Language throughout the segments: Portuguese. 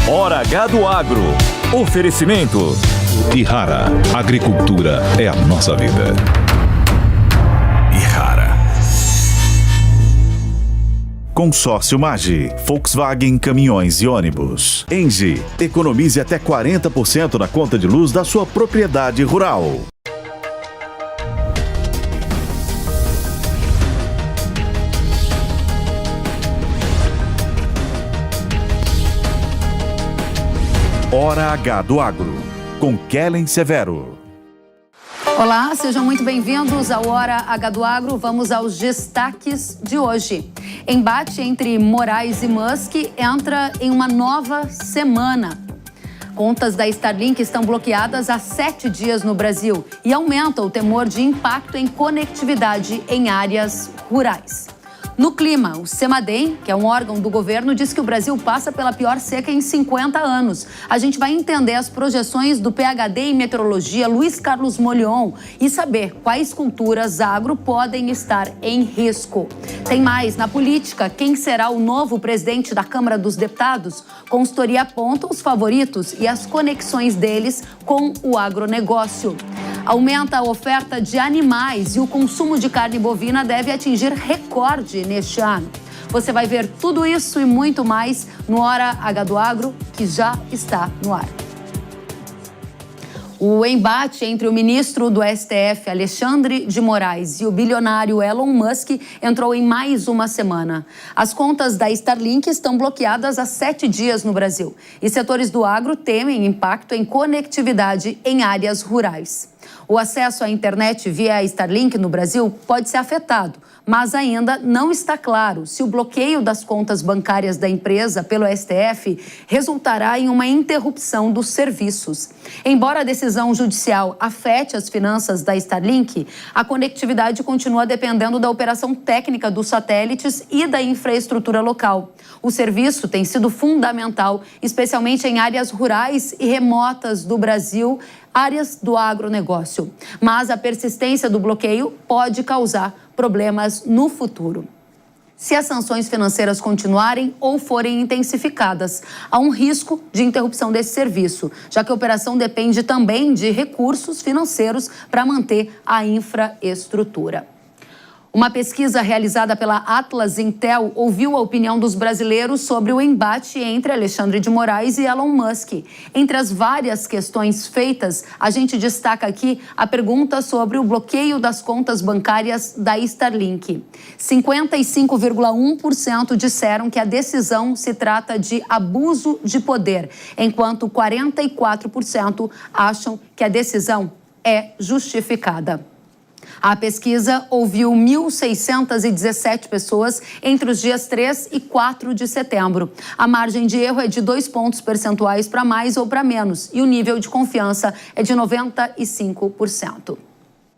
Hora H do Agro. Oferecimento. Ihara. Agricultura é a nossa vida. Ihara. Consórcio Magi, Volkswagen Caminhões e Ônibus. Engie, economize até 40% na conta de luz da sua propriedade rural. Hora H do Agro, com Kellen Severo. Olá, sejam muito bem-vindos ao Hora H do Agro. Vamos aos destaques de hoje. Embate entre Moraes e Musk entra em uma nova semana. Contas da Starlink estão bloqueadas há 7 dias no Brasil e aumenta o temor de impacto em conectividade em áreas rurais. No clima, o CEMADEM, que é um órgão do governo, diz que o Brasil passa pela pior seca em 50 anos. A gente vai entender as projeções do PhD em meteorologia, Luiz Carlos Molion, e saber quais culturas agro podem estar em risco. Tem mais na política. Quem será o novo presidente da Câmara dos Deputados? Consultoria aponta os favoritos e as conexões deles com o agronegócio. Aumenta a oferta de animais e o consumo de carne bovina deve atingir recorde neste ano. Você vai ver tudo isso e muito mais no Hora H do Agro, que já está no ar. O embate entre o ministro do STF, Alexandre de Moraes, e o bilionário Elon Musk entrou em mais uma semana. As contas da Starlink estão bloqueadas há 7 dias no Brasil e setores do agro temem impacto em conectividade em áreas rurais. O acesso à internet via Starlink no Brasil pode ser afetado, mas ainda não está claro se o bloqueio das contas bancárias da empresa pelo STF resultará em uma interrupção dos serviços. Embora a decisão judicial afete as finanças da Starlink, a conectividade continua dependendo da operação técnica dos satélites e da infraestrutura local. O serviço tem sido fundamental, especialmente em áreas rurais e remotas do Brasil, áreas do agronegócio. Mas a persistência do bloqueio pode causar problemas no futuro. Se as sanções financeiras continuarem ou forem intensificadas, há um risco de interrupção desse serviço, já que a operação depende também de recursos financeiros para manter a infraestrutura. Uma pesquisa realizada pela Atlas Intel ouviu a opinião dos brasileiros sobre o embate entre Alexandre de Moraes e Elon Musk. Entre as várias questões feitas, a gente destaca aqui a pergunta sobre o bloqueio das contas bancárias da Starlink. 55,1% disseram que a decisão se trata de abuso de poder, enquanto 44% acham que a decisão é justificada. A pesquisa ouviu 1.617 pessoas entre os dias 3 e 4 de setembro. A margem de erro é de 2 pontos percentuais para mais ou para menos e o nível de confiança é de 95%.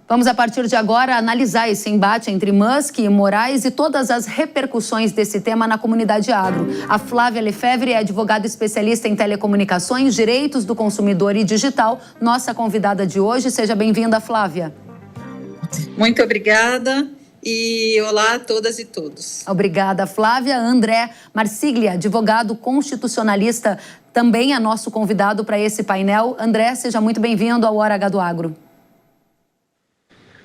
Vamos, a partir de agora, analisar esse embate entre Musk e Moraes e todas as repercussões desse tema na comunidade agro. A Flávia Lefebvre é advogada especialista em telecomunicações, direitos do consumidor e digital, nossa convidada de hoje. Seja bem-vinda, Flávia. Muito obrigada e olá a todas e todos. Obrigada, Flávia. André Marsiglia, advogado constitucionalista, também é nosso convidado para esse painel. André, seja muito bem-vindo ao Hora H do Agro.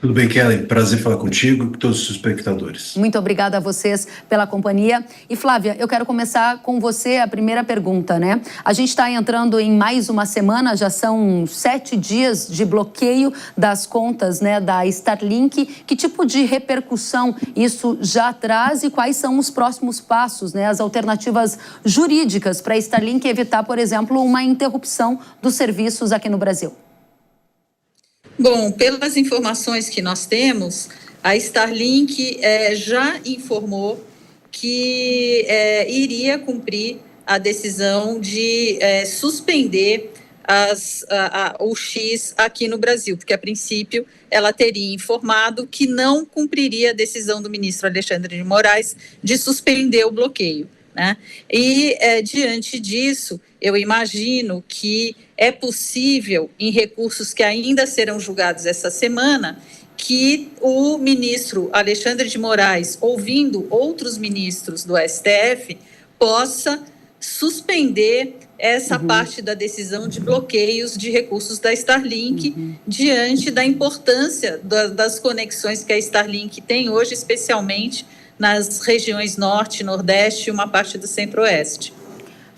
Tudo bem, Kellen? Prazer falar contigo e com todos os espectadores. Muito obrigada a vocês pela companhia. E, Flávia, eu quero começar com você a primeira pergunta, né? A gente está entrando em mais uma semana, já são 7 dias de bloqueio das contas, né, da Starlink. Que tipo de repercussão isso já traz e quais são os próximos passos, né, as alternativas jurídicas para a Starlink evitar, por exemplo, uma interrupção dos serviços aqui no Brasil? Bom, pelas informações que nós temos, a Starlink já informou que iria cumprir a decisão de suspender o X aqui no Brasil, porque a princípio ela teria informado que não cumpriria a decisão do ministro Alexandre de Moraes de suspender o bloqueio, né? E diante disso, eu imagino que é possível, em recursos que ainda serão julgados essa semana, que o ministro Alexandre de Moraes, ouvindo outros ministros do STF, possa suspender essa parte da decisão de bloqueios de recursos da Starlink, diante da importância das conexões que a Starlink tem hoje, especialmente nas regiões Norte, Nordeste e uma parte do Centro-Oeste.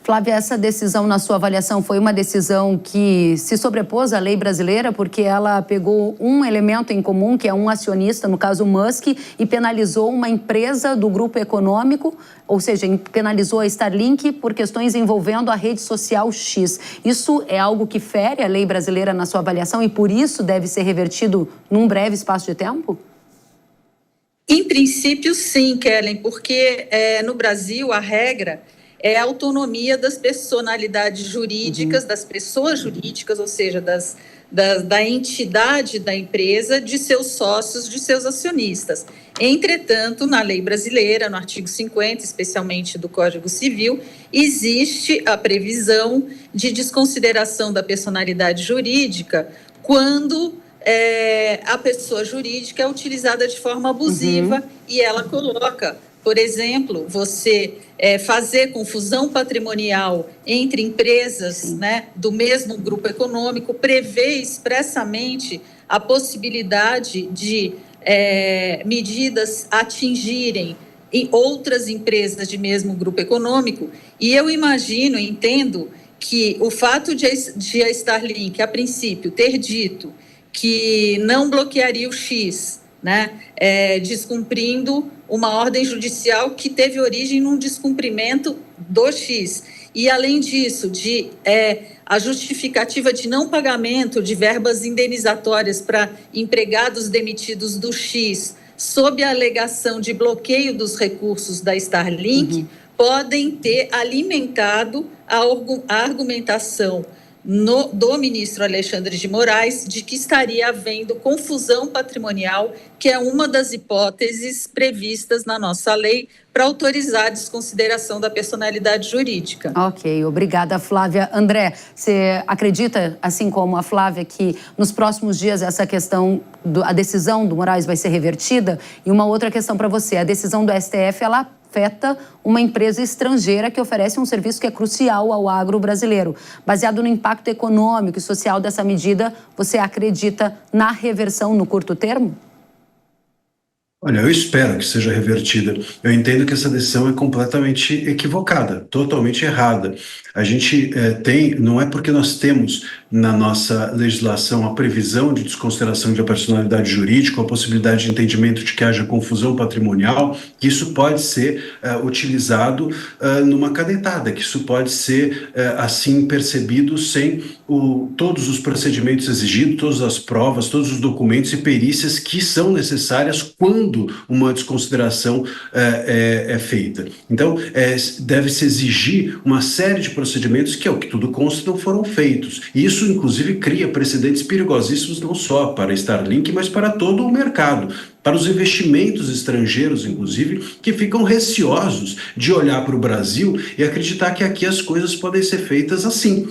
Flávia, essa decisão, na sua avaliação, foi uma decisão que se sobrepôs à lei brasileira, porque ela pegou um elemento em comum, que é um acionista, no caso Musk, e penalizou uma empresa do grupo econômico, ou seja, penalizou a Starlink por questões envolvendo a rede social X. Isso é algo que fere a lei brasileira na sua avaliação e por isso deve ser revertido num breve espaço de tempo? Em princípio, sim, Kellen, porque no Brasil a regra é a autonomia das personalidades jurídicas, das pessoas jurídicas, ou seja, da entidade da empresa, de seus sócios, de seus acionistas. Entretanto, na lei brasileira, no artigo 50, especialmente do Código Civil, existe a previsão de desconsideração da personalidade jurídica quando a pessoa jurídica é utilizada de forma abusiva e ela coloca, por exemplo, você fazer confusão patrimonial entre empresas, né, do mesmo grupo econômico, prevê expressamente a possibilidade de medidas atingirem em outras empresas de mesmo grupo econômico. E eu imagino, entendo, que o fato de a Starlink, a princípio, ter dito que não bloquearia o X, né, descumprindo uma ordem judicial que teve origem num descumprimento do X. E, além disso, a justificativa de não pagamento de verbas indenizatórias para empregados demitidos do X, sob a alegação de bloqueio dos recursos da Starlink, podem ter alimentado a argumentação do ministro Alexandre de Moraes de que estaria havendo confusão patrimonial, que é uma das hipóteses previstas na nossa lei para autorizar a desconsideração da personalidade jurídica. Ok, obrigada, Flávia. André, você acredita, assim como a Flávia, que nos próximos dias essa questão, a decisão do Moraes vai ser revertida? E uma outra questão para você, a decisão do STF, ela afeta uma empresa estrangeira que oferece um serviço que é crucial ao agro brasileiro. Baseado no impacto econômico e social dessa medida, você acredita na reversão no curto termo? Olha, eu espero que seja revertida. Eu entendo que essa decisão é completamente equivocada, totalmente errada. A gente não é porque nós temos na nossa legislação a previsão de desconsideração de personalidade jurídica, a possibilidade de entendimento de que haja confusão patrimonial, que isso pode ser utilizado numa canetada, que isso pode ser assim percebido sem todos os procedimentos exigidos, todas as provas, todos os documentos e perícias que são necessárias quando uma desconsideração é feita. Então, deve-se exigir uma série de procedimentos que, ao que tudo consta, não foram feitos. E isso, inclusive, cria precedentes perigosíssimos não só para a Starlink, mas para todo o mercado, para os investimentos estrangeiros, inclusive, que ficam receosos de olhar para o Brasil e acreditar que aqui as coisas podem ser feitas assim.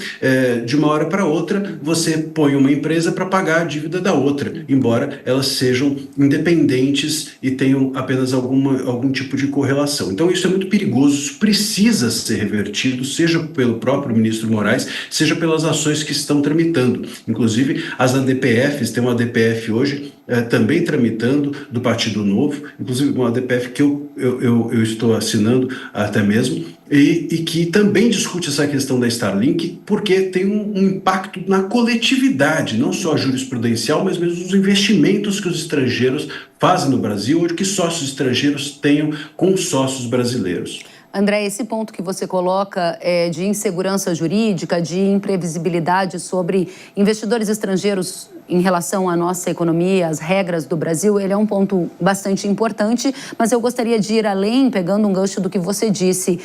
De uma hora para outra, você põe uma empresa para pagar a dívida da outra, embora elas sejam independentes e tenham apenas algum tipo de correlação. Então, isso é muito perigoso, isso precisa ser revertido, seja pelo próprio ministro Moraes, seja pelas ações que estão tramitando. Inclusive, as ADPFs, tem uma ADPF hoje, também tramitando, do Partido Novo, inclusive uma ADPF que eu estou assinando até mesmo, e que também discute essa questão da Starlink, porque tem um impacto na coletividade, não só jurisprudencial, mas mesmo nos investimentos que os estrangeiros fazem no Brasil, ou que sócios estrangeiros tenham com sócios brasileiros. André, esse ponto que você coloca de insegurança jurídica, de imprevisibilidade sobre investidores estrangeiros em relação à nossa economia, às regras do Brasil, ele é um ponto bastante importante, mas eu gostaria de ir além, pegando um gancho do que você disse.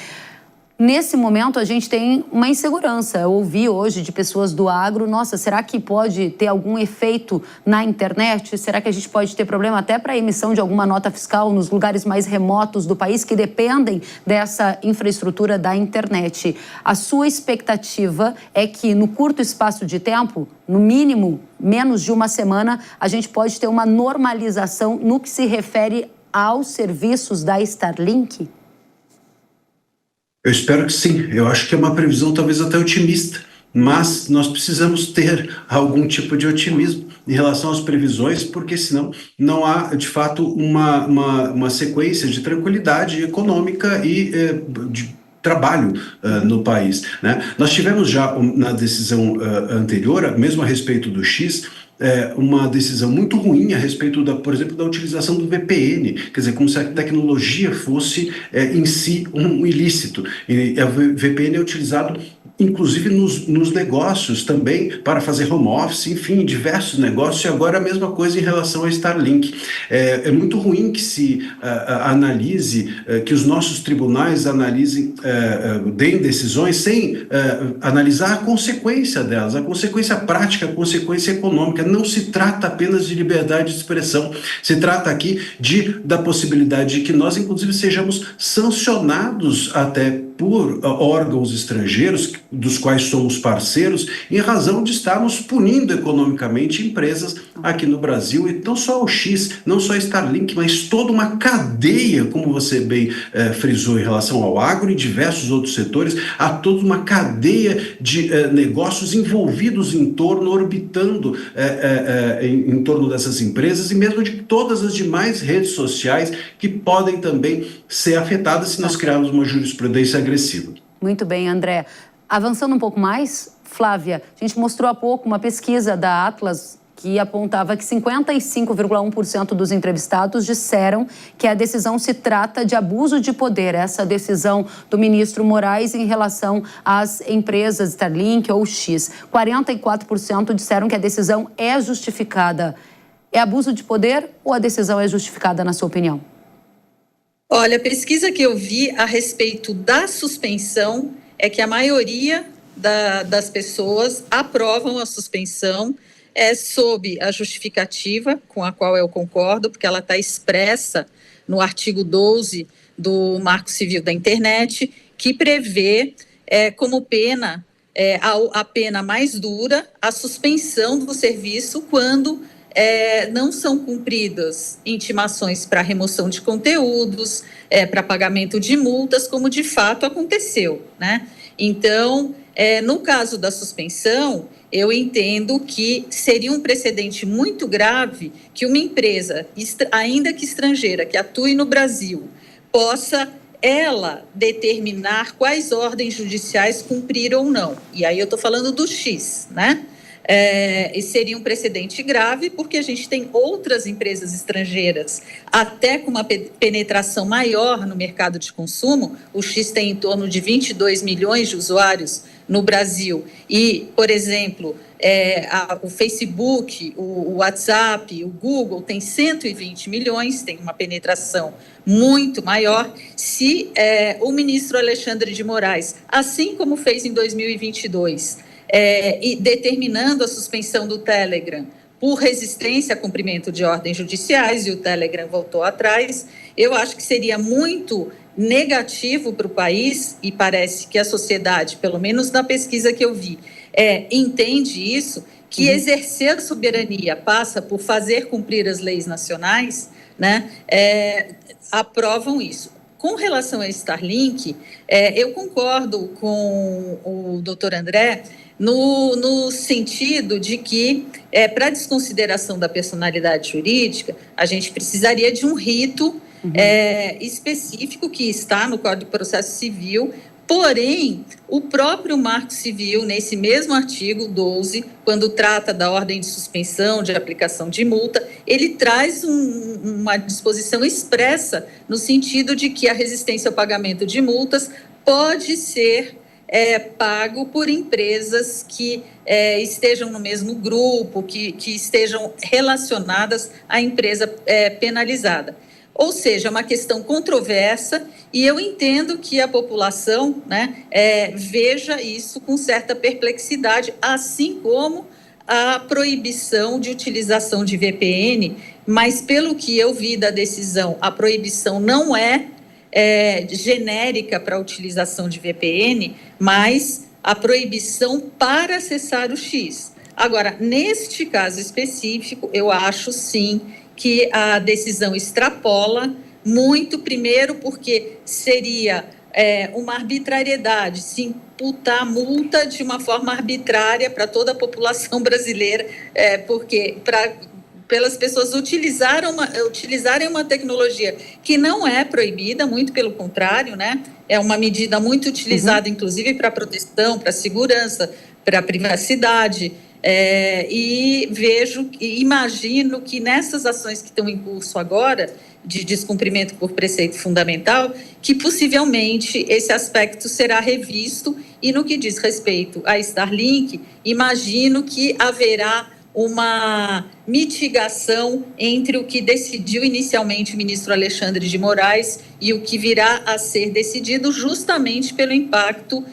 Nesse momento, a gente tem uma insegurança. Eu ouvi hoje de pessoas do agro, nossa, será que pode ter algum efeito na internet? Será que a gente pode ter problema até para a emissão de alguma nota fiscal nos lugares mais remotos do país que dependem dessa infraestrutura da internet? A sua expectativa é que no curto espaço de tempo, no mínimo menos de uma semana, a gente pode ter uma normalização no que se refere aos serviços da Starlink? Eu espero que sim. Eu acho que é uma previsão talvez até otimista, mas nós precisamos ter algum tipo de otimismo em relação às previsões, porque senão não há, de fato, uma sequência de tranquilidade econômica e de trabalho no país, né? Nós tivemos já na decisão anterior, mesmo a respeito do X, uma decisão muito ruim a respeito, por exemplo, da utilização do VPN, quer dizer, como se a tecnologia fosse em si um ilícito. E a VPN é utilizado inclusive nos negócios também, para fazer home office, enfim, diversos negócios, e agora a mesma coisa em relação ao Starlink. É muito ruim que se analise, que os nossos tribunais analisem, deem decisões sem analisar a consequência delas, a consequência prática, a consequência econômica. Não se trata apenas de liberdade de expressão, se trata aqui da possibilidade de que nós, inclusive, sejamos sancionados até por órgãos estrangeiros, dos quais somos parceiros, em razão de estarmos punindo economicamente empresas aqui no Brasil, e não só o X, não só a Starlink, mas toda uma cadeia, como você bem frisou em relação ao agro e diversos outros setores, há toda uma cadeia de negócios envolvidos em torno, orbitando em torno dessas empresas, e mesmo de todas as demais redes sociais que podem também ser afetadas se nós criarmos uma jurisprudência agressiva. Muito bem, André. Avançando um pouco mais, Flávia, a gente mostrou há pouco uma pesquisa da Atlas que apontava que 55,1% dos entrevistados disseram que a decisão se trata de abuso de poder, essa decisão do ministro Moraes em relação às empresas Starlink ou X. 44% disseram que a decisão é justificada. É abuso de poder ou a decisão é justificada, na sua opinião? Olha, a pesquisa que eu vi a respeito da suspensão é que a maioria das pessoas aprovam a suspensão sob a justificativa, com a qual eu concordo, porque ela está expressa no artigo 12 do Marco Civil da Internet, que prevê como pena, a pena mais dura, a suspensão do serviço quando não são cumpridas intimações para remoção de conteúdos, para pagamento de multas, como de fato aconteceu, né? Então, no caso da suspensão, eu entendo que seria um precedente muito grave que uma empresa, ainda que estrangeira, que atue no Brasil, possa ela determinar quais ordens judiciais cumprir ou não. E aí eu estou falando do X, né? E seria um precedente grave, porque a gente tem outras empresas estrangeiras, até com uma penetração maior no mercado de consumo. O X tem em torno de 22 milhões de usuários no Brasil. E, por exemplo, o Facebook, o WhatsApp, o Google tem 120 milhões, tem uma penetração muito maior. Se o ministro Alexandre de Moraes, assim como fez em 2022, e determinando a suspensão do Telegram por resistência a cumprimento de ordens judiciais, e o Telegram voltou atrás, eu acho que seria muito negativo para o país, e parece que a sociedade, pelo menos na pesquisa que eu vi, entende isso, que exercer a soberania passa por fazer cumprir as leis nacionais, né? Aprovam isso. Com relação a Starlink, eu concordo com o doutor André, no sentido de que, para desconsideração da personalidade jurídica, a gente precisaria de um rito específico que está no Código de Processo Civil. Porém, o próprio Marco Civil, nesse mesmo artigo 12, quando trata da ordem de suspensão, de aplicação de multa, ele traz uma disposição expressa no sentido de que a resistência ao pagamento de multas pode ser pago por empresas que estejam no mesmo grupo, que estejam relacionadas à empresa penalizada. Ou seja, é uma questão controversa, e eu entendo que a população, né, veja isso com certa perplexidade, assim como a proibição de utilização de VPN, mas pelo que eu vi da decisão, a proibição não é genérica para a utilização de VPN, mas a proibição para acessar o X. Agora, neste caso específico, eu acho sim que a decisão extrapola muito, primeiro porque seria uma arbitrariedade, se imputar multa de uma forma arbitrária para toda a população brasileira, porque pelas pessoas utilizarem uma tecnologia que não é proibida, muito pelo contrário, né? É uma medida muito utilizada, inclusive, para proteção, para segurança, para privacidade. E imagino que nessas ações que estão em curso agora, de descumprimento por preceito fundamental, que possivelmente esse aspecto será revisto, e no que diz respeito à Starlink, imagino que haverá uma mitigação entre o que decidiu inicialmente o ministro Alexandre de Moraes e o que virá a ser decidido, justamente pelo impacto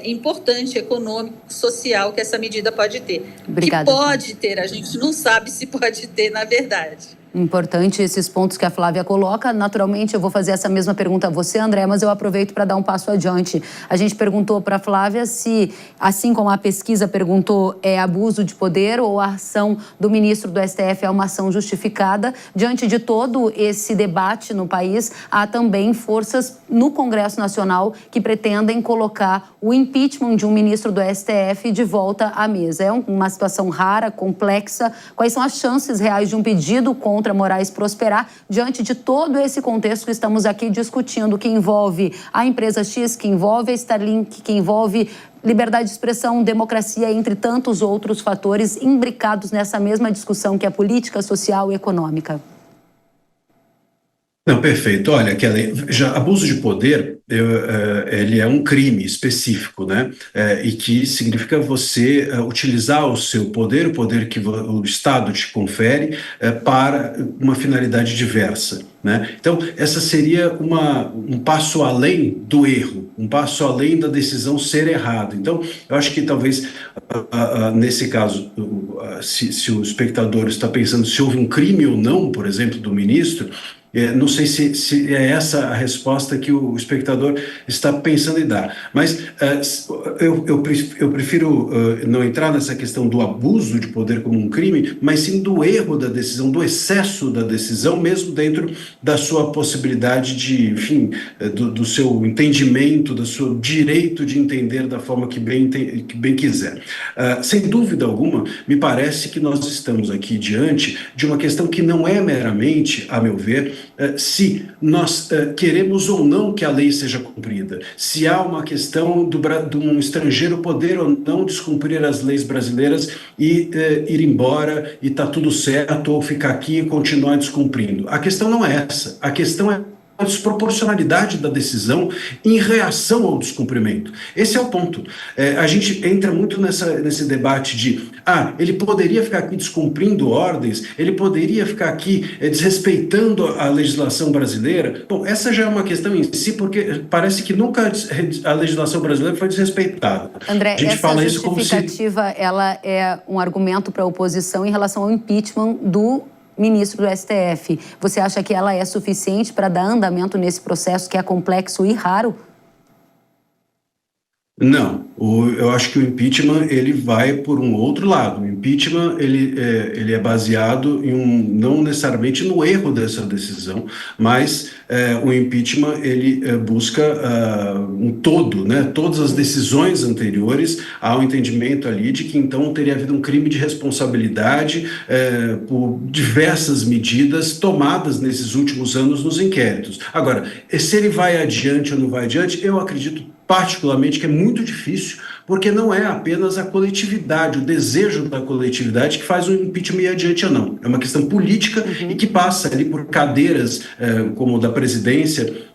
importante, econômico, social que essa medida pode ter. Obrigada. Que pode ter, a gente não sabe se pode ter, na verdade. Importante esses pontos que a Flávia coloca. Naturalmente, eu vou fazer essa mesma pergunta a você, André, mas eu aproveito para dar um passo adiante. A gente perguntou para a Flávia se, assim como a pesquisa perguntou, é abuso de poder ou a ação do ministro do STF é uma ação justificada. Diante de todo esse debate no país, há também forças no Congresso Nacional que pretendem colocar o impeachment de um ministro do STF de volta à mesa. É uma situação rara, complexa. Quais são as chances reais de um pedido contra Moraes prosperar diante de todo esse contexto que estamos aqui discutindo, que envolve a empresa X, que envolve a Starlink, que envolve liberdade de expressão, democracia, entre tantos outros fatores imbricados nessa mesma discussão que é política, social e econômica? Não, perfeito. Olha, Kelly, já abuso de poder, ele é um crime específico, né? E que significa você utilizar o seu poder, o poder que o Estado te confere, para uma finalidade diversa, né? Então, essa seria um passo além do erro, um passo além da decisão ser errada. Então, eu acho que talvez, nesse caso, se o espectador está pensando se houve um crime ou não, por exemplo, do ministro, não sei se é essa a resposta que o espectador está pensando em dar, mas eu prefiro não entrar nessa questão do abuso de poder como um crime, mas sim do erro da decisão, do excesso da decisão, mesmo dentro da sua possibilidade de, enfim, do seu entendimento, do seu direito de entender da forma que bem quiser. Sem dúvida alguma, me parece que nós estamos aqui diante de uma questão que não é meramente, a meu ver, se nós queremos ou não que a lei seja cumprida, se há uma questão de um estrangeiro poder ou não descumprir as leis brasileiras e ir embora e está tudo certo, ou ficar aqui e continuar descumprindo. A questão não é essa, a questão é a desproporcionalidade da decisão em reação ao descumprimento. Esse é o ponto. A gente entra muito nesse debate de ele poderia ficar aqui descumprindo ordens, ele poderia ficar aqui desrespeitando a legislação brasileira. Bom, essa já é uma questão em si, porque parece que nunca a legislação brasileira foi desrespeitada. André, a gente essa fala isso como justificativa, ela é um argumento para a oposição em relação ao impeachment do ministro do STF. Você acha que ela é suficiente para dar andamento nesse processo que é complexo e raro? Não, eu acho que o impeachment ele vai por um outro lado. O impeachment ele é baseado não necessariamente no erro dessa decisão, mas o impeachment ele busca um todo, né? Todas as decisões anteriores ao entendimento ali de que então teria havido um crime de responsabilidade por diversas medidas tomadas nesses últimos anos nos inquéritos. Agora, se ele vai adiante ou não vai adiante, eu acredito particularmente que é muito difícil, porque não é apenas a coletividade, o desejo da coletividade que faz o impeachment ir adiante ou não. É uma questão política e que passa ali por cadeiras como da presidência,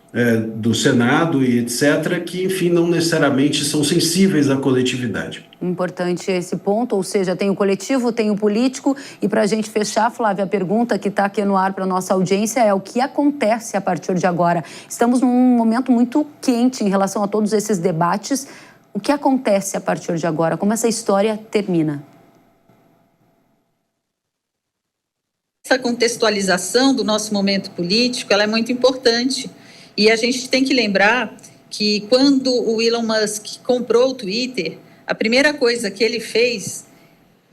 do Senado e etc., que, enfim, não necessariamente são sensíveis à coletividade. Importante esse ponto, ou seja, tem o coletivo, tem o político, e para a gente fechar, Flávia, a pergunta que está aqui no ar para a nossa audiência é o que acontece a partir de agora? Estamos num momento muito quente em relação a todos esses debates. O que acontece a partir de agora? Como essa história termina? Essa contextualização do nosso momento político, ela é muito importante. E a gente tem que lembrar que quando o Elon Musk comprou o Twitter, a primeira coisa que ele fez,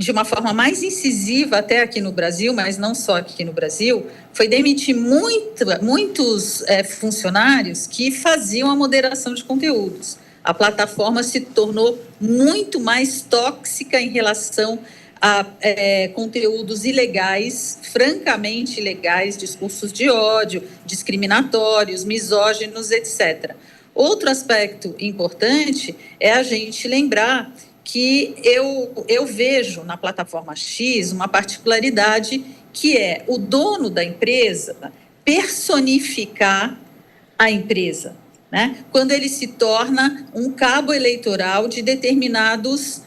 de uma forma mais incisiva até aqui no Brasil, mas não só aqui no Brasil, foi demitir muitos funcionários que faziam a moderação de conteúdos. A plataforma se tornou muito mais tóxica em relação a conteúdos ilegais, francamente ilegais, discursos de ódio, discriminatórios, misóginos, etc. Outro aspecto importante é a gente lembrar que eu vejo na plataforma X uma particularidade que é o dono da empresa personificar a empresa, né? Quando ele se torna um cabo eleitoral de determinados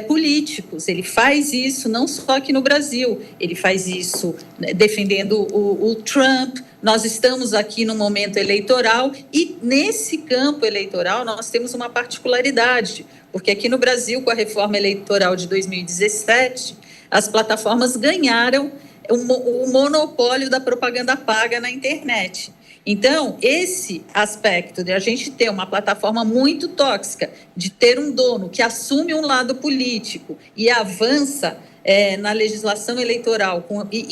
políticos. Ele faz isso não só aqui no Brasil, ele faz isso defendendo o Trump. Nós estamos aqui no momento eleitoral e nesse campo eleitoral nós temos uma particularidade, porque aqui no Brasil, com a reforma eleitoral de 2017, as plataformas ganharam o monopólio da propaganda paga na internet. Então, esse aspecto de a gente ter uma plataforma muito tóxica, de ter um dono que assume um lado político e avança na legislação eleitoral,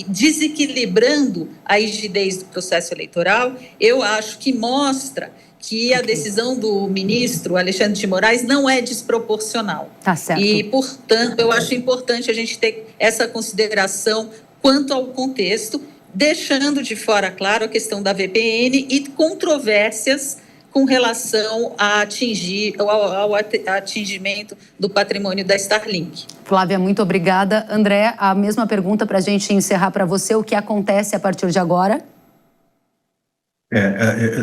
desequilibrando a rigidez do processo eleitoral, eu acho que mostra que a decisão do ministro Alexandre de Moraes não é desproporcional. Tá certo. E, portanto, eu acho importante a gente ter essa consideração quanto ao contexto, deixando de fora, claro, a questão da VPN e controvérsias com relação ao atingimento do patrimônio da Starlink. Flávia, muito obrigada. André, a mesma pergunta para a gente encerrar para você. O que acontece a partir de agora?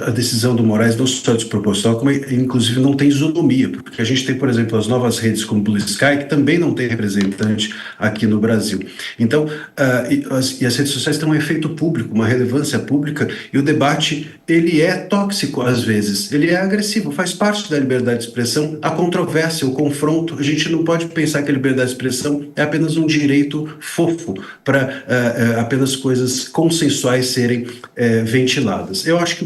A decisão do Moraes não só é desproporcional, como inclusive não tem isonomia, porque a gente tem, por exemplo, as novas redes como Blue Sky, que também não tem representante aqui no Brasil. Então, as redes sociais têm um efeito público, uma relevância pública, e o debate, ele é tóxico às vezes, ele é agressivo, faz parte da liberdade de expressão, a controvérsia, o confronto. A gente não pode pensar que a liberdade de expressão é apenas um direito fofo para apenas coisas consensuais serem ventiladas. Eu acho que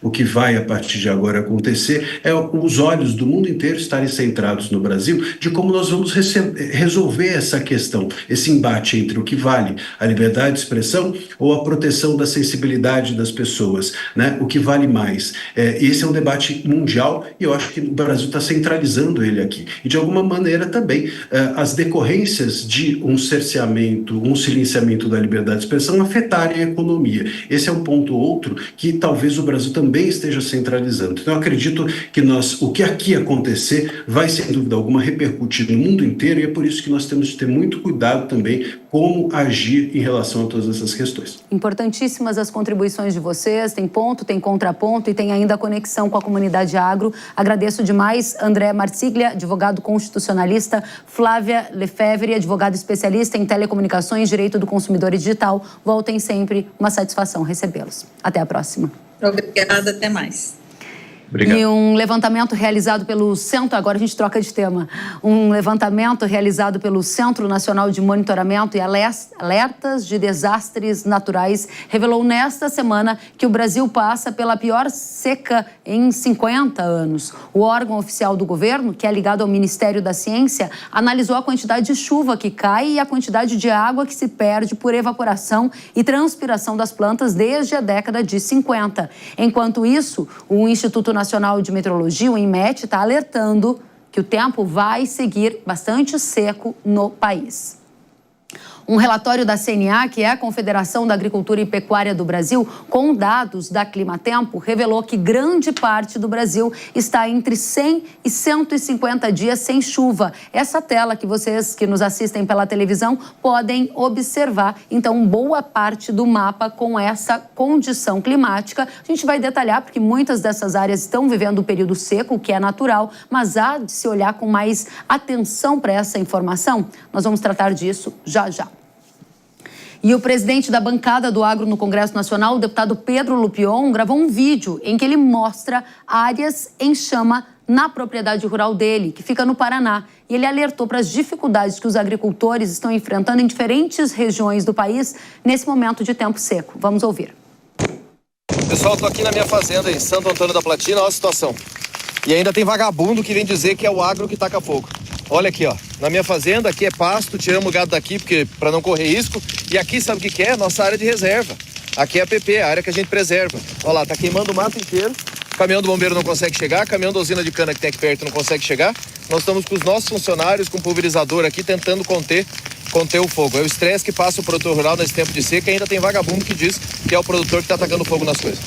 o que vai a partir de agora acontecer é os olhos do mundo inteiro estarem centrados no Brasil de como nós vamos resolver essa questão, esse embate entre o que vale a liberdade de expressão ou a proteção da sensibilidade das pessoas, né? O que vale mais. Esse é um debate mundial e eu acho que o Brasil está centralizando ele aqui. E de alguma maneira também as decorrências de um cerceamento, um silenciamento da liberdade de expressão afetarem a economia. Esse é um ponto ou outro que talvez o Brasil também esteja centralizando. Então, eu acredito que o que aqui acontecer vai, sem dúvida alguma, repercutir no mundo inteiro, e é por isso que nós temos de ter muito cuidado também como agir em relação a todas essas questões. Importantíssimas as contribuições de vocês, tem ponto, tem contraponto e tem ainda a conexão com a comunidade agro. Agradeço demais André Marsiglia, advogado constitucionalista, Flávia Lefebvre, advogado especialista em telecomunicações, direito do consumidor e digital. Voltem sempre, uma satisfação recebê-los. Até a próxima. Obrigada, até mais. Obrigado. E um levantamento realizado pelo Centro, agora a gente troca de tema, um levantamento realizado pelo Centro Nacional de Monitoramento e Alertas de Desastres Naturais revelou nesta semana que o Brasil passa pela pior seca em 50 anos. O órgão oficial do governo, que é ligado ao Ministério da Ciência, analisou a quantidade de chuva que cai e a quantidade de água que se perde por evaporação e transpiração das plantas desde a década de 50. Enquanto isso, o Instituto Nacional de Meteorologia, o INMET, está alertando que o tempo vai seguir bastante seco no país. Um relatório da CNA, que é a Confederação da Agricultura e Pecuária do Brasil, com dados da Climatempo, revelou que grande parte do Brasil está entre 100 e 150 dias sem chuva. Essa tela que vocês que nos assistem pela televisão podem observar, então, boa parte do mapa com essa condição climática. A gente vai detalhar porque muitas dessas áreas estão vivendo um período seco, o que é natural, mas há de se olhar com mais atenção para essa informação. Nós vamos tratar disso já já. E o presidente da bancada do agro no Congresso Nacional, o deputado Pedro Lupion, gravou um vídeo em que ele mostra áreas em chama na propriedade rural dele, que fica no Paraná. E ele alertou para as dificuldades que os agricultores estão enfrentando em diferentes regiões do país nesse momento de tempo seco. Vamos ouvir. Pessoal, estou aqui na minha fazenda em Santo Antônio da Platina, olha a situação. E ainda tem vagabundo que vem dizer que é o agro que taca fogo. Olha aqui, ó. Na minha fazenda, aqui é pasto, tiramos o gado daqui para não correr risco. E aqui, sabe o que é? Nossa área de reserva. Aqui é a PP, a área que a gente preserva. Olha lá, tá queimando o mato inteiro. O caminhão do bombeiro não consegue chegar, o caminhão da usina de cana que tem aqui perto não consegue chegar. Nós estamos com os nossos funcionários, com o pulverizador aqui, tentando conter o fogo. É o estresse que passa o produtor rural nesse tempo de seca e ainda tem vagabundo que diz que é o produtor que está atacando fogo nas coisas.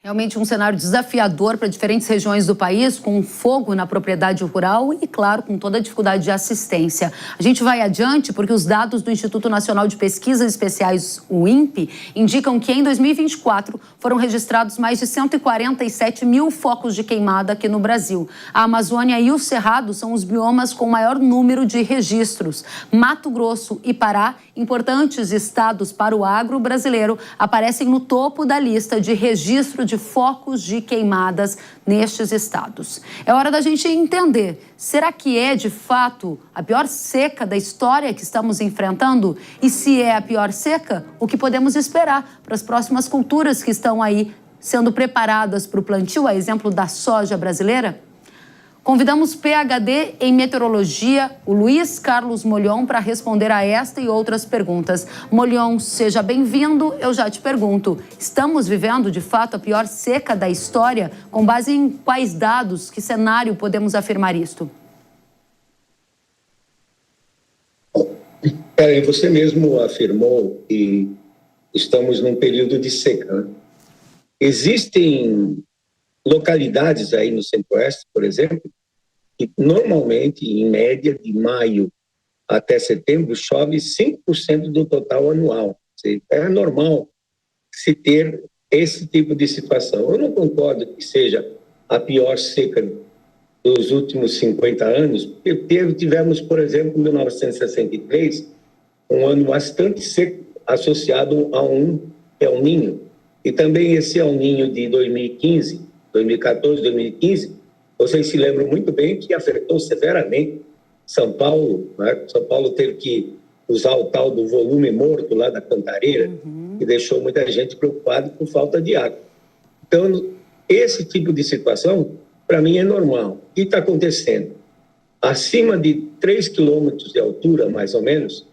Realmente um cenário desafiador para diferentes regiões do país, com fogo na propriedade rural e, claro, com toda a dificuldade de assistência. A gente vai adiante porque os dados do Instituto Nacional de Pesquisas Especiais, o INPE, indicam que em 2024 foram registrados mais de 147 mil focos de queimada aqui no Brasil. A Amazônia e o Cerrado são os biomas com maior número de registros. Mato Grosso e Pará, importantes estados para o agro brasileiro, aparecem no topo da lista de registro de focos de queimadas nestes estados. É hora da gente entender, será que é de fato a pior seca da história que estamos enfrentando? E se é a pior seca, o que podemos esperar para as próximas culturas que estão aí sendo preparadas para o plantio, a exemplo da soja brasileira? Convidamos PhD em meteorologia, o Luiz Carlos Molhon, para responder a esta e outras perguntas. Molhon, seja bem-vindo. Eu já te pergunto, estamos vivendo, de fato, a pior seca da história? Com base em quais dados, que cenário podemos afirmar isto? Você mesmo afirmou que estamos num período de seca, né? Existem localidades aí no Centro-Oeste, por exemplo, que normalmente, em média, de maio até setembro, chove 5% do total anual. É normal se ter esse tipo de situação. Eu não concordo que seja a pior seca dos últimos 50 anos, porque tivemos, por exemplo, em 1963, um ano bastante seco associado a um El Niño. E também esse El Niño de 2015, 2014, 2015, vocês se lembram muito bem que afetou severamente São Paulo, né? São Paulo teve que usar o tal do volume morto lá da Cantareira, que deixou muita gente preocupada com falta de água. Então, esse tipo de situação, para mim, é normal. O que está acontecendo? Acima de 3 quilômetros de altura, mais ou menos,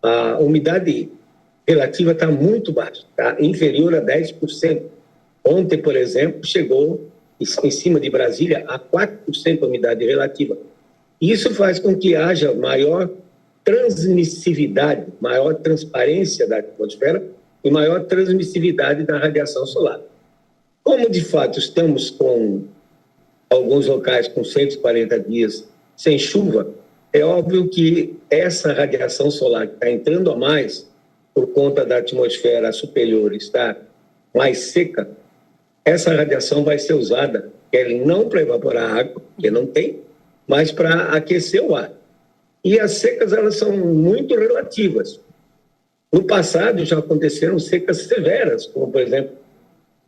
a umidade relativa está muito baixa, está inferior a 10%. Ontem, por exemplo, chegou em cima de Brasília a 4% a umidade relativa. Isso faz com que haja maior transmissividade, maior transparência da atmosfera e maior transmissividade da radiação solar. Como, de fato, estamos com alguns locais com 140 dias sem chuva, é óbvio que essa radiação solar que está entrando a mais por conta da atmosfera superior estar mais seca, essa radiação vai ser usada, não para evaporar água, que não tem, mas para aquecer o ar. E as secas, elas são muito relativas. No passado, já aconteceram secas severas, como, por exemplo,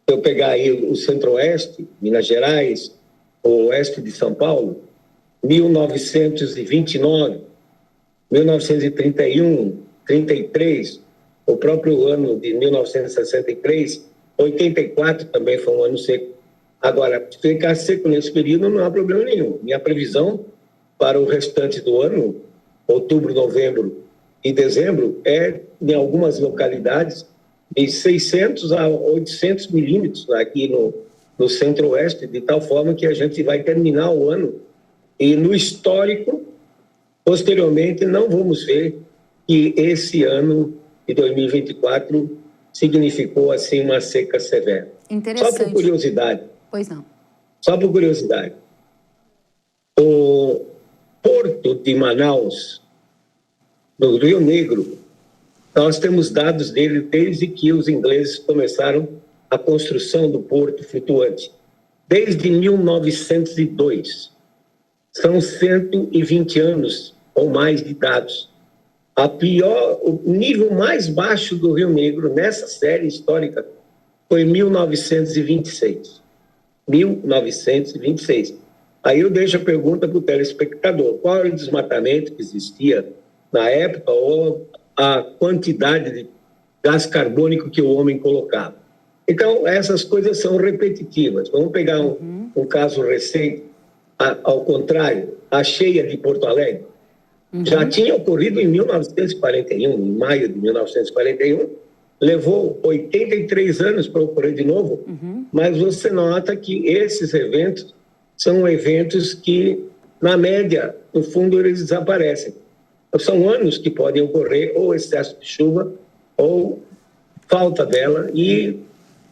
se eu pegar aí o Centro-Oeste, Minas Gerais, o oeste de São Paulo, 1929, 1931, 33, o próprio ano de 1963, 84 também foi um ano seco. Agora, ficar seco nesse período não há problema nenhum. Minha previsão para o restante do ano, outubro, novembro e dezembro, é, em algumas localidades, de 600 a 800 milímetros aqui no Centro-Oeste, de tal forma que a gente vai terminar o ano e, no histórico, posteriormente, não vamos ver que esse ano de 2024 significou, assim, uma seca severa. Interessante. Só por curiosidade. Pois não. Só por curiosidade. O porto de Manaus, no Rio Negro, nós temos dados dele desde que os ingleses começaram a construção do porto flutuante. Desde 1902. São 120 anos ou mais de dados. O nível mais baixo do Rio Negro nessa série histórica foi 1926. 1926. Aí eu deixo a pergunta para o telespectador: qual era o desmatamento que existia na época ou a quantidade de gás carbônico que o homem colocava? Então, essas coisas são repetitivas. Vamos pegar um caso recente, ao contrário. a cheia de Porto Alegre. Já tinha ocorrido em 1941, em maio de 1941, levou 83 anos para ocorrer de novo, mas você nota que esses eventos são eventos que, na média, no fundo, eles desaparecem. São anos que podem ocorrer ou excesso de chuva ou falta dela, e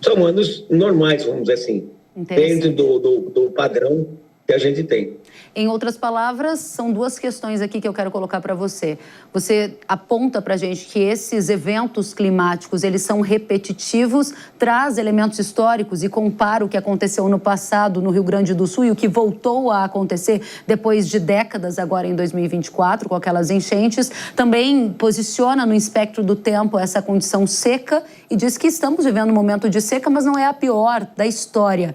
são anos normais, vamos dizer assim, dentro do padrão que a gente tem. Em outras palavras, são duas questões aqui que eu quero colocar para você. Você aponta para a gente que esses eventos climáticos, eles são repetitivos, traz elementos históricos e compara o que aconteceu no passado no Rio Grande do Sul e o que voltou a acontecer depois de décadas, agora em 2024, com aquelas enchentes. Também posiciona no espectro do tempo essa condição seca e diz que estamos vivendo um momento de seca, mas não é a pior da história.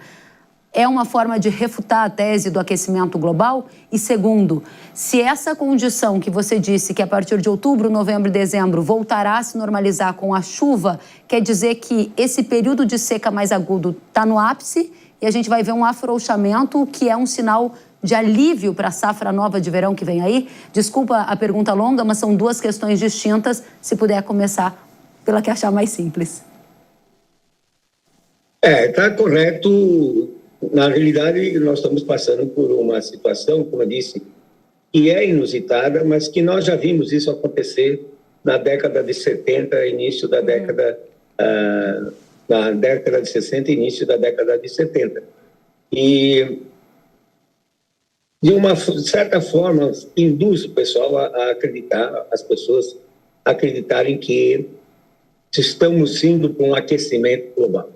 É uma forma de refutar a tese do aquecimento global? E segundo, se essa condição que você disse que a partir de outubro, novembro e dezembro voltará a se normalizar com a chuva, quer dizer que esse período de seca mais agudo está no ápice e a gente vai ver um afrouxamento que é um sinal de alívio para a safra nova de verão que vem aí? Desculpa a pergunta longa, mas são duas questões distintas. Se puder começar pela que achar mais simples. Está correto. Na realidade, nós estamos passando por uma situação, como eu disse, que é inusitada, mas que nós já vimos isso acontecer na década de 70, início da década, na década de 60, início da década de 70. E, de uma certa forma, induz o pessoal a acreditar, as pessoas a acreditarem que estamos indo para um aquecimento global.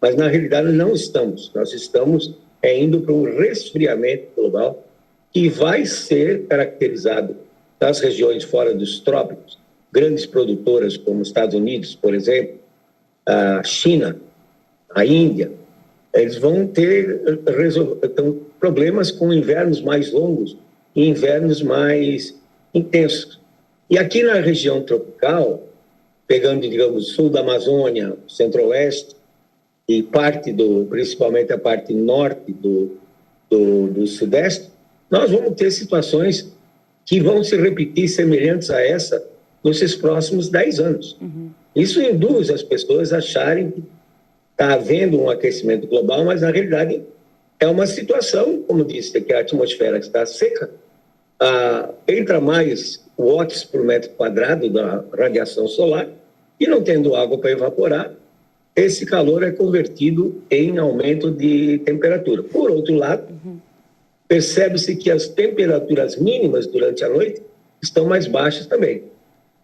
Mas, na realidade, não estamos. Nós estamos indo para um resfriamento global que vai ser caracterizado nas regiões fora dos trópicos. Grandes produtoras como os Estados Unidos, por exemplo, a China, a Índia, eles vão ter problemas com invernos mais longos e invernos mais intensos. E aqui na região tropical, pegando, digamos, sul da Amazônia, centro-oeste, e principalmente a parte norte do sudeste, nós vamos ter situações que vão se repetir semelhantes a essa nesses próximos 10 anos. Isso induz as pessoas a acharem que está havendo um aquecimento global, mas na realidade é uma situação, como disse, que a atmosfera está seca, entra mais watts por metro quadrado da radiação solar e não tendo água para evaporar, esse calor é convertido em aumento de temperatura. Por outro lado, percebe-se que as temperaturas mínimas durante a noite estão mais baixas também.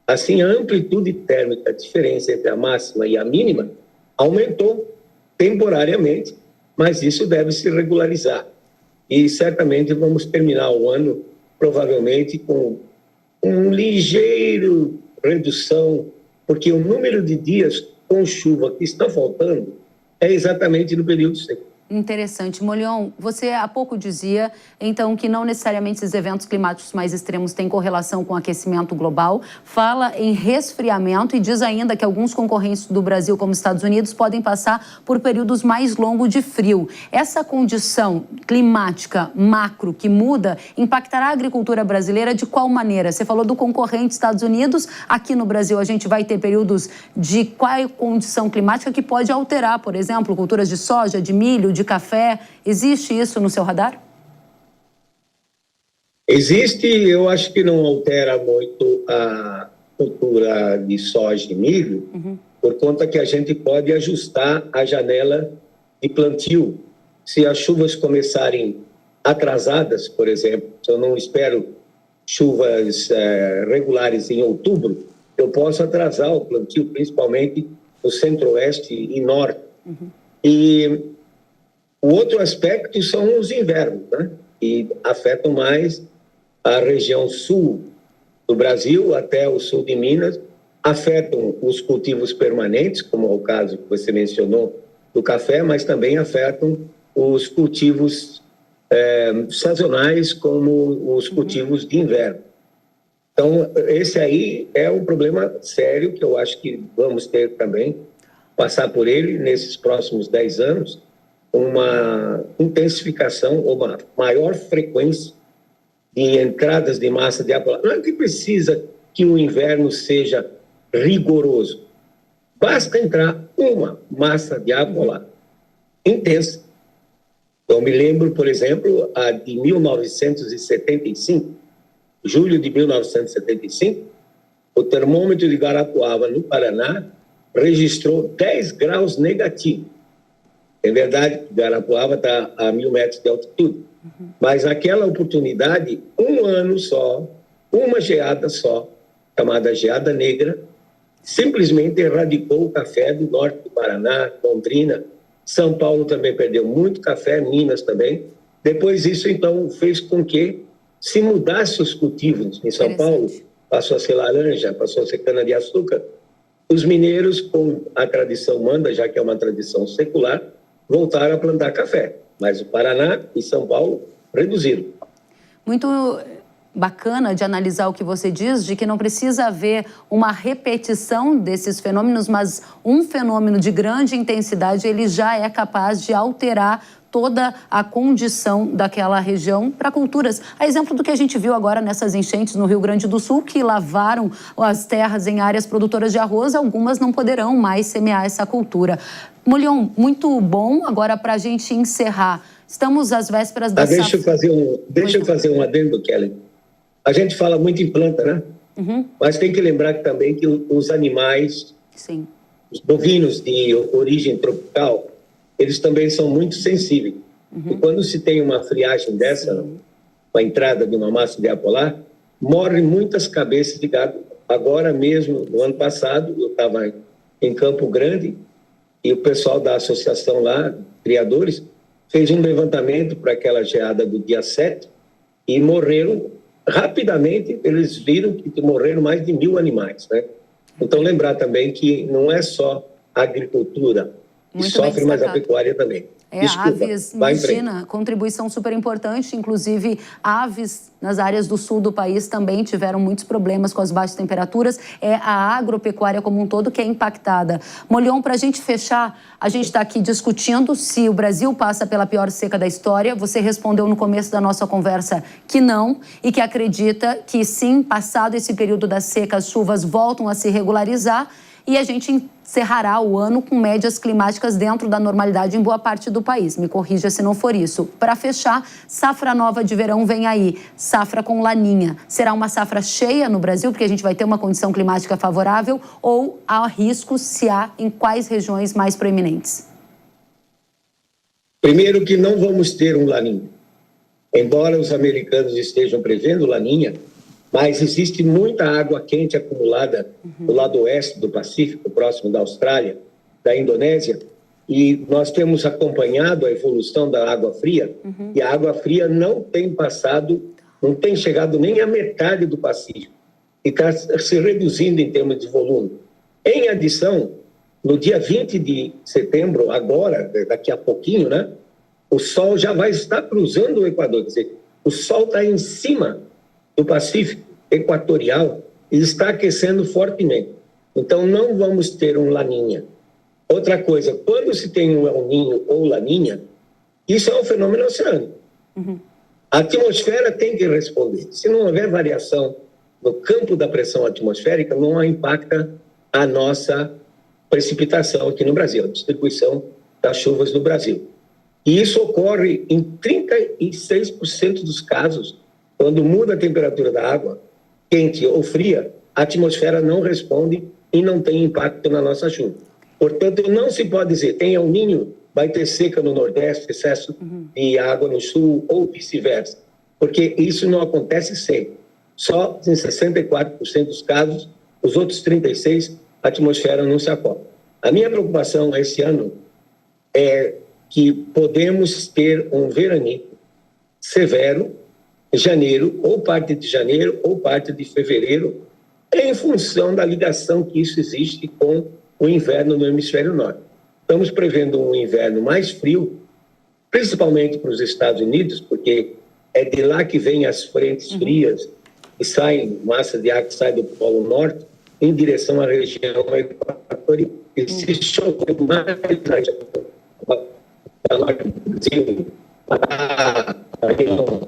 Assim, a amplitude térmica, a diferença entre a máxima e a mínima, aumentou temporariamente, mas isso deve se regularizar. E certamente vamos terminar o ano, provavelmente, com uma ligeira redução, porque o número de dias com chuva que está faltando é exatamente no período seco. Interessante. Molion, você há pouco dizia, então, que não necessariamente esses eventos climáticos mais extremos têm correlação com o aquecimento global, fala em resfriamento e diz ainda que alguns concorrentes do Brasil, como Estados Unidos, podem passar por períodos mais longos de frio. Essa condição climática macro que muda impactará a agricultura brasileira de qual maneira? Você falou do concorrente Estados Unidos, aqui no Brasil a gente vai ter períodos de qual condição climática que pode alterar, por exemplo, culturas de soja, de milho, de café. Existe isso no seu radar? Existe, eu acho que não altera muito a cultura de soja e milho, por conta que a gente pode ajustar a janela de plantio. Se as chuvas começarem atrasadas, por exemplo, se eu não espero chuvas regulares em outubro, eu posso atrasar o plantio, principalmente no centro-oeste e norte. E o outro aspecto são os invernos, né? Que afetam mais a região sul do Brasil até o sul de Minas, afetam os cultivos permanentes, como é o caso que você mencionou do café, mas também afetam os cultivos sazonais, como os cultivos de inverno. Então, esse aí é um problema sério que eu acho que vamos ter também, passar por ele nesses próximos 10 anos, uma intensificação ou uma maior frequência de entradas de massa de água. Não é que precisa que o inverno seja rigoroso. Basta entrar uma massa de água lá, intensa. Eu me lembro, por exemplo, a de 1975, julho de 1975, o termômetro de Guarapuava, no Paraná, registrou 10 graus negativo. É verdade que Guarapuava está a 1.000 metros de altitude, mas naquela oportunidade, um ano só, uma geada só, chamada geada negra, simplesmente erradicou o café do norte do Paraná, Londrina. São Paulo também perdeu muito café, Minas também. Depois isso, então, fez com que se mudasse os cultivos. Em São Paulo, passou a ser laranja, passou a ser cana-de-açúcar. Os mineiros, como a tradição manda, já que é uma tradição secular, voltaram a plantar café. Mas o Paraná e São Paulo reduziram. Muito bacana de analisar o que você diz, de que não precisa haver uma repetição desses fenômenos, mas um fenômeno de grande intensidade, ele já é capaz de alterar toda a condição daquela região para culturas. A exemplo do que a gente viu agora nessas enchentes no Rio Grande do Sul, que lavaram as terras em áreas produtoras de arroz, algumas não poderão mais semear essa cultura. Molion, muito bom. Agora, para a gente encerrar, estamos às vésperas da safra. Deixa eu fazer um adendo, Kelly. A gente fala muito em planta, né? Mas tem que lembrar também que os animais, sim, os bovinos de origem tropical, eles também são muito sensíveis. E quando se tem uma friagem dessa, com a entrada de uma massa de ar polar, morrem muitas cabeças de gado. Agora mesmo, no ano passado, eu estava em Campo Grande e o pessoal da associação lá, criadores, fez um levantamento para aquela geada do dia 7 e morreram rapidamente. Eles viram que morreram mais de 1.000 animais, né? Então, lembrar também que não é só a agricultura que sofre, mas a pecuária também. Aves, imagina, contribuição super importante, inclusive aves nas áreas do sul do país também tiveram muitos problemas com as baixas temperaturas, é a agropecuária como um todo que é impactada. Molion, para a gente fechar, a gente está aqui discutindo se o Brasil passa pela pior seca da história. Você respondeu no começo da nossa conversa que não, e que acredita que sim, passado esse período da seca, as chuvas voltam a se regularizar, e a gente encerrará o ano com médias climáticas dentro da normalidade em boa parte do país. Me corrija se não for isso. Para fechar, safra nova de verão vem aí, safra com laninha. Será uma safra cheia no Brasil, porque a gente vai ter uma condição climática favorável, ou há risco, se há, em quais regiões mais proeminentes? Primeiro que não vamos ter um laninha. Embora os americanos estejam prevendo laninha, mas existe muita água quente acumulada do lado oeste do Pacífico, próximo da Austrália, da Indonésia, e nós temos acompanhado a evolução da água fria, e a água fria não tem chegado nem à metade do Pacífico, e está se reduzindo em termos de volume. Em adição, no dia 20 de setembro, agora, daqui a pouquinho, né, o Sol já vai estar cruzando o Equador, quer dizer, o Sol está em cima do Pacífico equatorial e está aquecendo fortemente. Então, não vamos ter um laninha. Outra coisa, quando se tem um El Niño ou laninha, isso é um fenômeno oceânico. A atmosfera tem que responder. Se não houver variação no campo da pressão atmosférica, não impacta a nossa precipitação aqui no Brasil, a distribuição das chuvas no Brasil. E isso ocorre em 36% dos casos. Quando muda a temperatura da água, quente ou fria, a atmosfera não responde e não tem impacto na nossa chuva. Portanto, não se pode dizer, tem El Niño, vai ter seca no Nordeste, excesso de água no Sul ou vice-versa, porque isso não acontece sempre. Só em 64% dos casos, os outros 36%, a atmosfera não se acopla. A minha preocupação esse ano é que podemos ter um veranico severo, janeiro, ou parte de janeiro, ou parte de fevereiro, em função da ligação que isso existe com o inverno no hemisfério norte. Estamos prevendo um inverno mais frio, principalmente para os Estados Unidos, porque é de lá que vêm as frentes frias e saem, massa de ar que sai do Polo Norte em direção à região equatorial. E se chover mais na região norte do Brasil, a região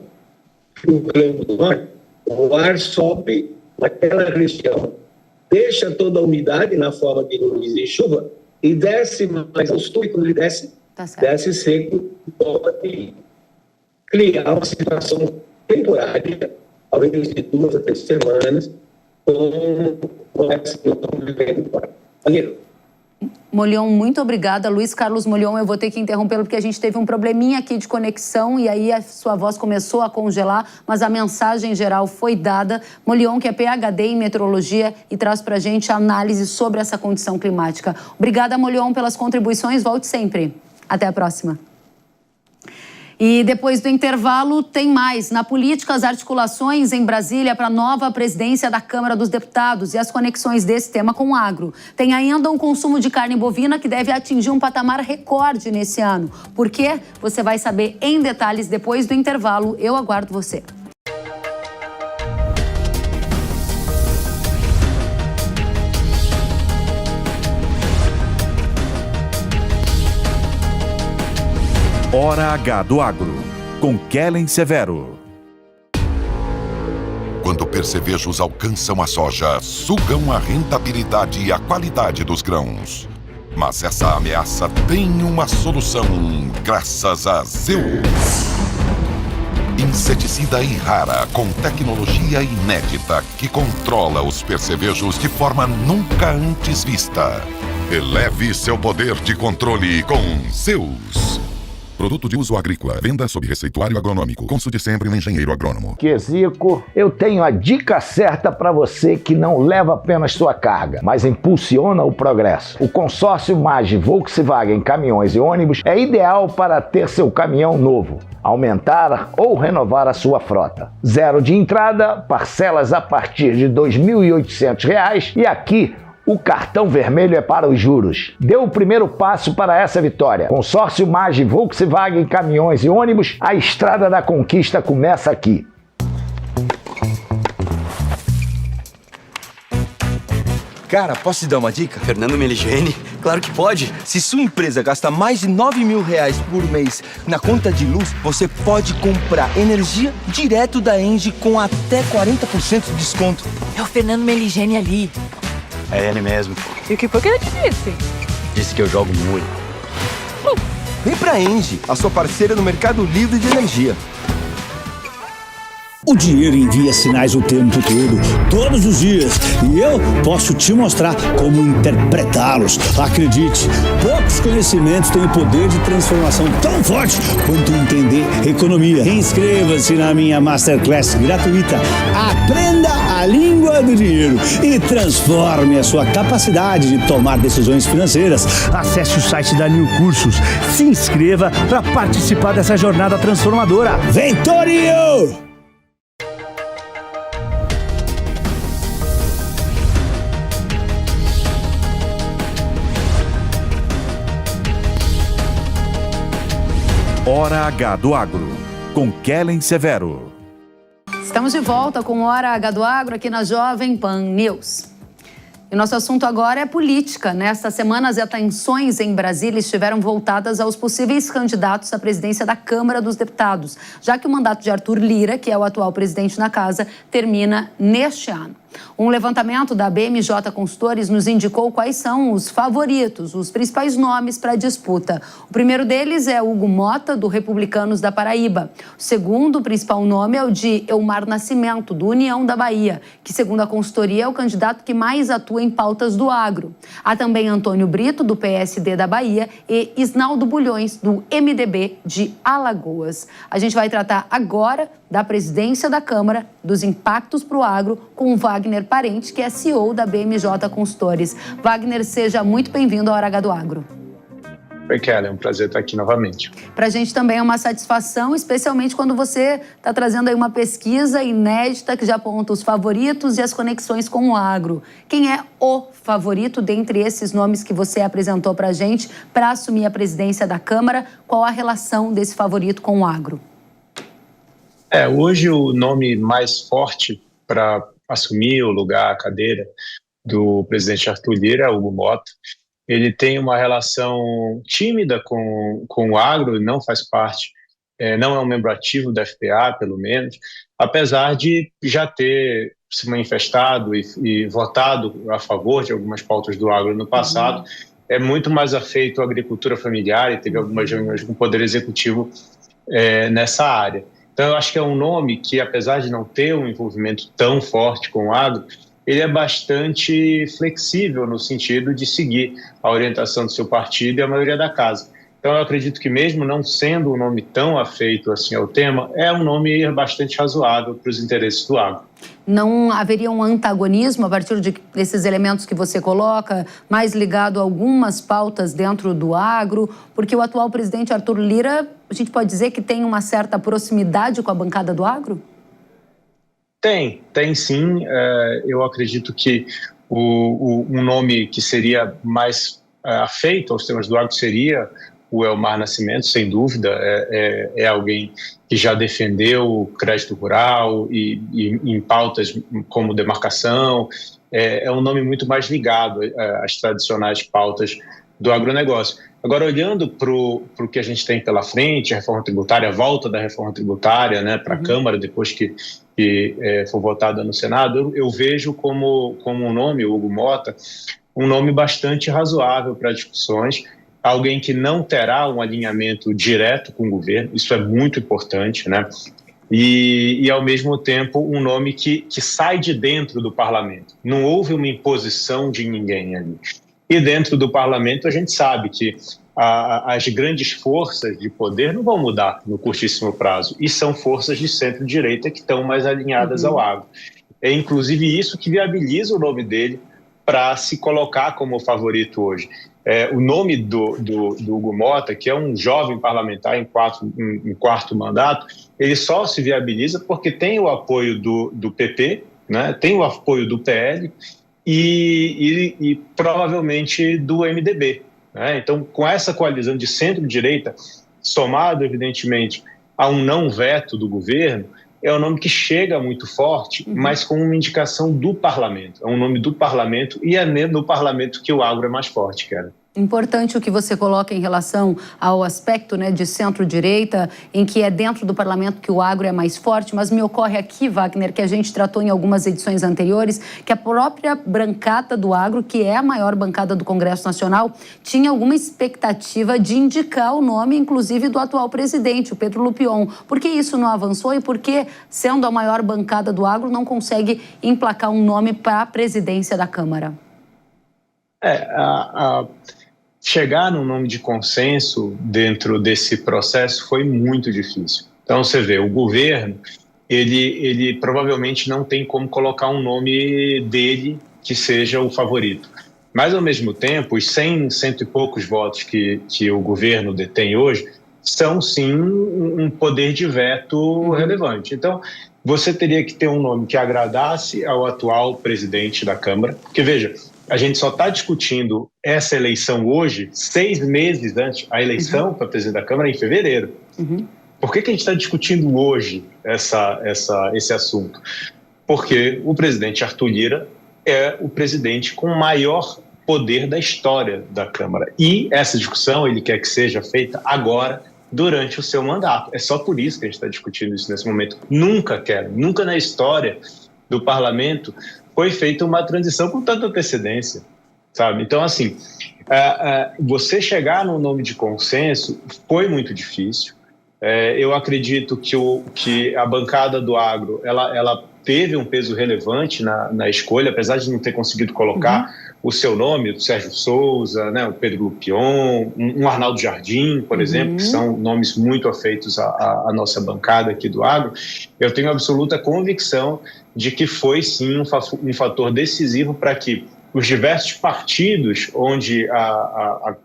Rio Grande do Norte, o ar sobe naquela região, deixa toda a umidade na forma de nuvens e chuva e desce mais ao sul, e quando ele desce, desce seco, pode criar uma situação temporária, ao invés de 2 a 3 semanas, com essa que eu estou vivendo agora. Molion, muito obrigada. Luiz Carlos Molion, eu vou ter que interrompê-lo porque a gente teve um probleminha aqui de conexão e aí a sua voz começou a congelar, mas a mensagem geral foi dada. Molion, que é PhD em meteorologia e traz para a gente análise sobre essa condição climática. Obrigada, Molion, pelas contribuições. Volte sempre. Até a próxima. E depois do intervalo, tem mais. Na política, as articulações em Brasília para a nova presidência da Câmara dos Deputados e as conexões desse tema com o agro. Tem ainda um consumo de carne bovina que deve atingir um patamar recorde nesse ano. Por quê? Você vai saber em detalhes depois do intervalo. Eu aguardo você. Hora H do Agro, com Kellen Severo. Quando percevejos alcançam a soja, sugam a rentabilidade e a qualidade dos grãos. Mas essa ameaça tem uma solução graças a Zeus. Inseticida Irrara com tecnologia inédita que controla os percevejos de forma nunca antes vista. Eleve seu poder de controle com Zeus. Produto de uso agrícola. Venda sob receituário agronômico. Consulte sempre um engenheiro agrônomo. Zico, eu tenho a dica certa para você que não leva apenas sua carga, mas impulsiona o progresso. O consórcio MAGE Volkswagen Caminhões e Ônibus é ideal para ter seu caminhão novo, aumentar ou renovar a sua frota. 0 de entrada, parcelas a partir de R$ 2.800 e aqui o cartão vermelho é para os juros. Dê o primeiro passo para essa vitória. Consórcio MAGE Volkswagen Caminhões e Ônibus, a estrada da conquista começa aqui. Cara, posso te dar uma dica? Fernando Meligeni? Claro que pode. Se sua empresa gasta mais de R$ 9.000 por mês na conta de luz, você pode comprar energia direto da Engie com até 40% de desconto. É o Fernando Meligeni ali. É ele mesmo. E o que foi que ele te disse? Disse que eu jogo muito. Vem pra Engie, a sua parceira no mercado livre de energia. O dinheiro envia sinais o tempo todo, todos os dias, e eu posso te mostrar como interpretá-los. Acredite, poucos conhecimentos têm o poder de transformação tão forte quanto entender economia. Inscreva-se na minha Masterclass gratuita. Aprenda a língua do dinheiro e transforme a sua capacidade de tomar decisões financeiras. Acesse o site da New Cursos, se inscreva para participar dessa jornada transformadora. Vem, Torinho! Hora H do Agro, com Kellen Severo. Estamos de volta com Hora H do Agro aqui na Jovem Pan News. E nosso assunto agora é política. Nesta semana, as atenções em Brasília estiveram voltadas aos possíveis candidatos à presidência da Câmara dos Deputados, já que o mandato de Arthur Lira, que é o atual presidente da casa, termina neste ano. Um levantamento da BMJ Consultores nos indicou quais são os favoritos, os principais nomes para a disputa. O primeiro deles é Hugo Mota, do Republicanos da Paraíba. O segundo principal nome é o de Elmar Nascimento, do União da Bahia, que, segundo a consultoria, é o candidato que mais atua em pautas do agro. Há também Antônio Brito, do PSD da Bahia, e Isnaldo Bulhões, do MDB de Alagoas. A gente vai tratar agora da presidência da Câmara, dos impactos para o agro, com o Wagner Parente, que é CEO da BMJ Consultores. Wagner, seja muito bem-vindo à Hora H do Agro. Oi, Kelly, é um prazer estar aqui novamente. Para a gente também é uma satisfação, especialmente quando você está trazendo aí uma pesquisa inédita que já aponta os favoritos e as conexões com o agro. Quem é o favorito dentre esses nomes que você apresentou para a gente para assumir a presidência da Câmara? Qual a relação desse favorito com o agro? Hoje o nome mais forte para assumir o lugar, a cadeira do presidente Arthur Lira é Hugo Mota. Ele tem uma relação tímida com o agro, não faz parte não é um membro ativo da FPA, pelo menos, apesar de já ter se manifestado e votado a favor de algumas pautas do agro no passado, é muito mais afeito à agricultura familiar e teve algumas reuniões com o Poder Executivo nessa área. Então, eu acho que é um nome que, apesar de não ter um envolvimento tão forte com o agro, ele é bastante flexível no sentido de seguir a orientação do seu partido e a maioria da casa. Então, eu acredito que mesmo não sendo um nome tão afeito assim ao tema, é um nome bastante razoável para os interesses do agro. Não haveria um antagonismo a partir desses elementos que você coloca, mais ligado a algumas pautas dentro do agro? Porque o atual presidente Arthur Lira, a gente pode dizer que tem uma certa proximidade com a bancada do agro? Tem sim. Eu acredito que um nome que seria mais afeito aos temas do agro seria o Elmar Nascimento, sem dúvida. É alguém que já defendeu o crédito rural e em pautas como demarcação. É um nome muito mais ligado às tradicionais pautas do agronegócio. Agora, olhando para o que a gente tem pela frente, a reforma tributária, a volta da reforma tributária, né, para a Câmara, depois que for votada no Senado, eu vejo como um nome, o Hugo Mota, um nome bastante razoável para discussões, alguém que não terá um alinhamento direto com o governo, isso é muito importante, né? E ao mesmo tempo, um nome que sai de dentro do parlamento. Não houve uma imposição de ninguém ali. E dentro do parlamento, a gente sabe que as grandes forças de poder não vão mudar no curtíssimo prazo, e são forças de centro-direita que estão mais alinhadas ao agro. É inclusive isso que viabiliza o nome dele para se colocar como favorito hoje. O nome do Hugo Mota, que é um jovem parlamentar em quarto mandato, ele só se viabiliza porque tem o apoio do PP, né, tem o apoio do PL e provavelmente do MDB. Né? Então, com essa coalizão de centro-direita, somado, evidentemente, a um não veto do governo, é um nome que chega muito forte, mas com uma indicação do parlamento. É um nome do parlamento e é no parlamento que o agro é mais forte, cara. Importante o que você coloca em relação ao aspecto, né, de centro-direita, em que é dentro do parlamento que o agro é mais forte, mas me ocorre aqui, Wagner, que a gente tratou em algumas edições anteriores, que a própria bancada do agro, que é a maior bancada do Congresso Nacional, tinha alguma expectativa de indicar o nome, inclusive, do atual presidente, o Pedro Lupion. Por que isso não avançou e por que, sendo a maior bancada do agro, não consegue emplacar um nome para a presidência da Câmara? Chegar num nome de consenso dentro desse processo foi muito difícil. Então, você vê, o governo, ele provavelmente não tem como colocar um nome dele que seja o favorito. Mas, ao mesmo tempo, os 100 e poucos votos que o governo detém hoje são, sim, um poder de veto relevante. Então, você teria que ter um nome que agradasse ao atual presidente da Câmara, porque, veja, a gente só está discutindo essa eleição hoje, 6 meses antes, a eleição para presidente da Câmara em fevereiro. Por que a gente está discutindo hoje esse assunto? Porque o presidente Arthur Lira é o presidente com maior poder da história da Câmara. E essa discussão ele quer que seja feita agora, durante o seu mandato. É só por isso que a gente está discutindo isso nesse momento. Nunca na história do parlamento foi feita uma transição com tanta antecedência, sabe? Então, assim, você chegar num nome de consenso foi muito difícil. Eu acredito que a bancada do agro, ela teve um peso relevante na escolha, apesar de não ter conseguido colocar o seu nome, o Sérgio Souza, né, o Pedro Lupion, um Arnaldo Jardim, por exemplo, que são nomes muito afeitos à nossa bancada aqui do agro. Eu tenho absoluta convicção de que foi, sim, um fator decisivo para que os diversos partidos onde a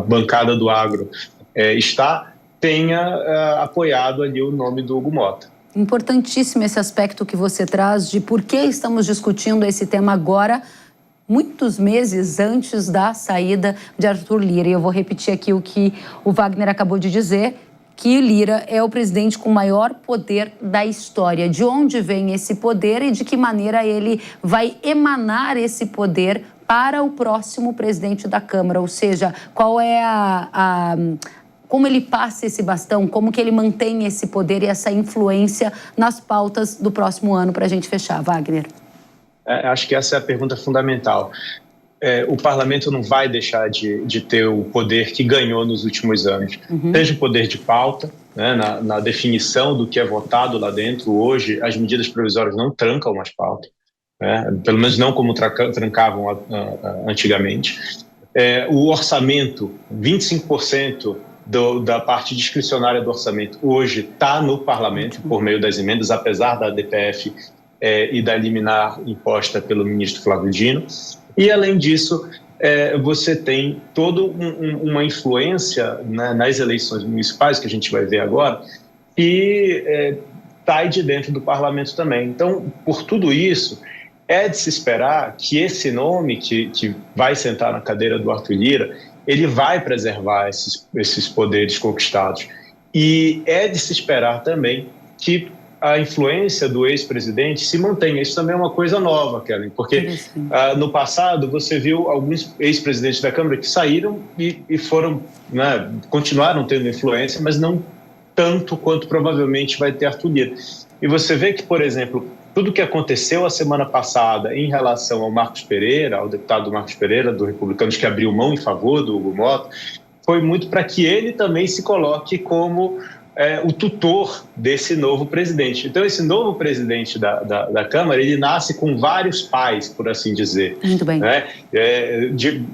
bancada do agro está, tenha apoiado ali o nome do Hugo Mota. Importantíssimo esse aspecto que você traz de por que estamos discutindo esse tema agora, muitos meses antes da saída de Arthur Lira. E eu vou repetir aqui o que o Wagner acabou de dizer, que Lira é o presidente com maior poder da história. De onde vem esse poder e de que maneira ele vai emanar esse poder para o próximo presidente da Câmara? Ou seja, qual como ele passa esse bastão, como que ele mantém esse poder e essa influência nas pautas do próximo ano, para a gente fechar. Wagner. Acho que essa é a pergunta fundamental. O parlamento não vai deixar de ter o poder que ganhou nos últimos anos. Seja o poder de pauta, né, na definição do que é votado lá dentro. Hoje, as medidas provisórias não trancam as pautas, né, pelo menos não como trancavam antigamente. O orçamento, 25% da parte discricionária do orçamento, hoje está no parlamento, por meio das emendas, apesar da DPF e da liminar imposta pelo ministro Flávio Dino. E, além disso, você tem toda uma influência, né, nas eleições municipais, que a gente vai ver agora, que sai de dentro do parlamento também. Então, por tudo isso, é de se esperar que esse nome que vai sentar na cadeira do Arthur Lira, ele vai preservar esses poderes conquistados. E é de se esperar também que a influência do ex-presidente se mantenha. Isso também é uma coisa nova, Kellen, porque no passado você viu alguns ex-presidentes da Câmara que saíram e foram, né, continuaram tendo influência, mas não tanto quanto provavelmente vai ter Arthur Lira. E você vê que, por exemplo, tudo que aconteceu a semana passada em relação ao Marcos Pereira, ao deputado Marcos Pereira, do Republicanos, que abriu mão em favor do Hugo Mota, foi muito para que ele também se coloque como o tutor desse novo presidente. Então, esse novo presidente da Câmara, ele nasce com vários pais, por assim dizer. Muito bem. Né?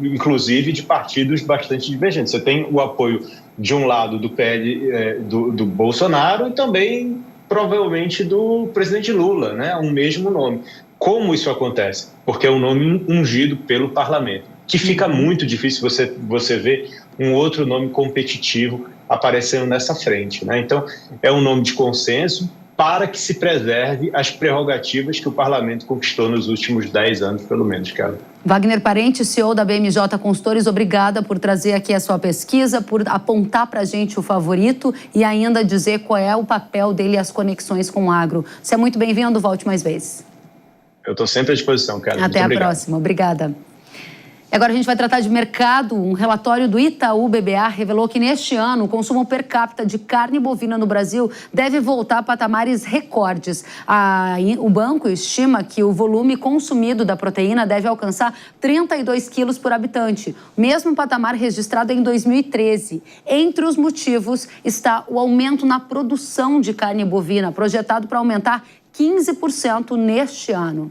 Inclusive de partidos bastante divergentes. Você tem o apoio, de um lado, do PL, do Bolsonaro, e também, provavelmente, do presidente Lula, né? Um mesmo nome. Como isso acontece? Porque é um nome ungido pelo parlamento, que fica muito difícil você ver um outro nome competitivo aparecendo nessa frente, né? Então, é um nome de consenso para que se preserve as prerrogativas que o parlamento conquistou nos últimos 10 anos, pelo menos, cara. Wagner Parente, CEO da BMJ Consultores, obrigada por trazer aqui a sua pesquisa, por apontar para a gente o favorito e ainda dizer qual é o papel dele e as conexões com o agro. Você é muito bem-vindo, volte mais vezes. Eu estou sempre à disposição, cara. Até a próxima, obrigada. Agora a gente vai tratar de mercado. Um relatório do Itaú BBA revelou que neste ano o consumo per capita de carne bovina no Brasil deve voltar a patamares recordes. O banco estima que o volume consumido da proteína deve alcançar 32 quilos por habitante, mesmo patamar registrado em 2013. Entre os motivos está o aumento na produção de carne bovina, projetado para aumentar 15% neste ano.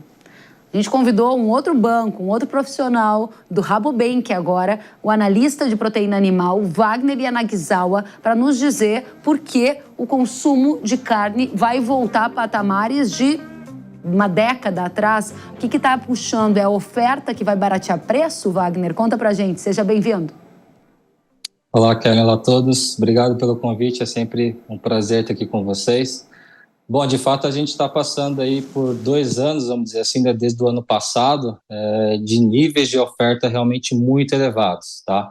A gente convidou um outro banco, um outro profissional do Rabobank agora, o analista de proteína animal, Wagner Yanagisawa, para nos dizer por que o consumo de carne vai voltar a patamares de uma década atrás. O que está puxando? É a oferta que vai baratear preço, Wagner? Conta pra gente, seja bem-vindo. Olá, Kellen, olá a todos. Obrigado pelo convite, é sempre um prazer estar aqui com vocês. Bom, de fato, a gente está passando aí por 2 anos, vamos dizer assim, desde o ano passado, de níveis de oferta realmente muito elevados, tá?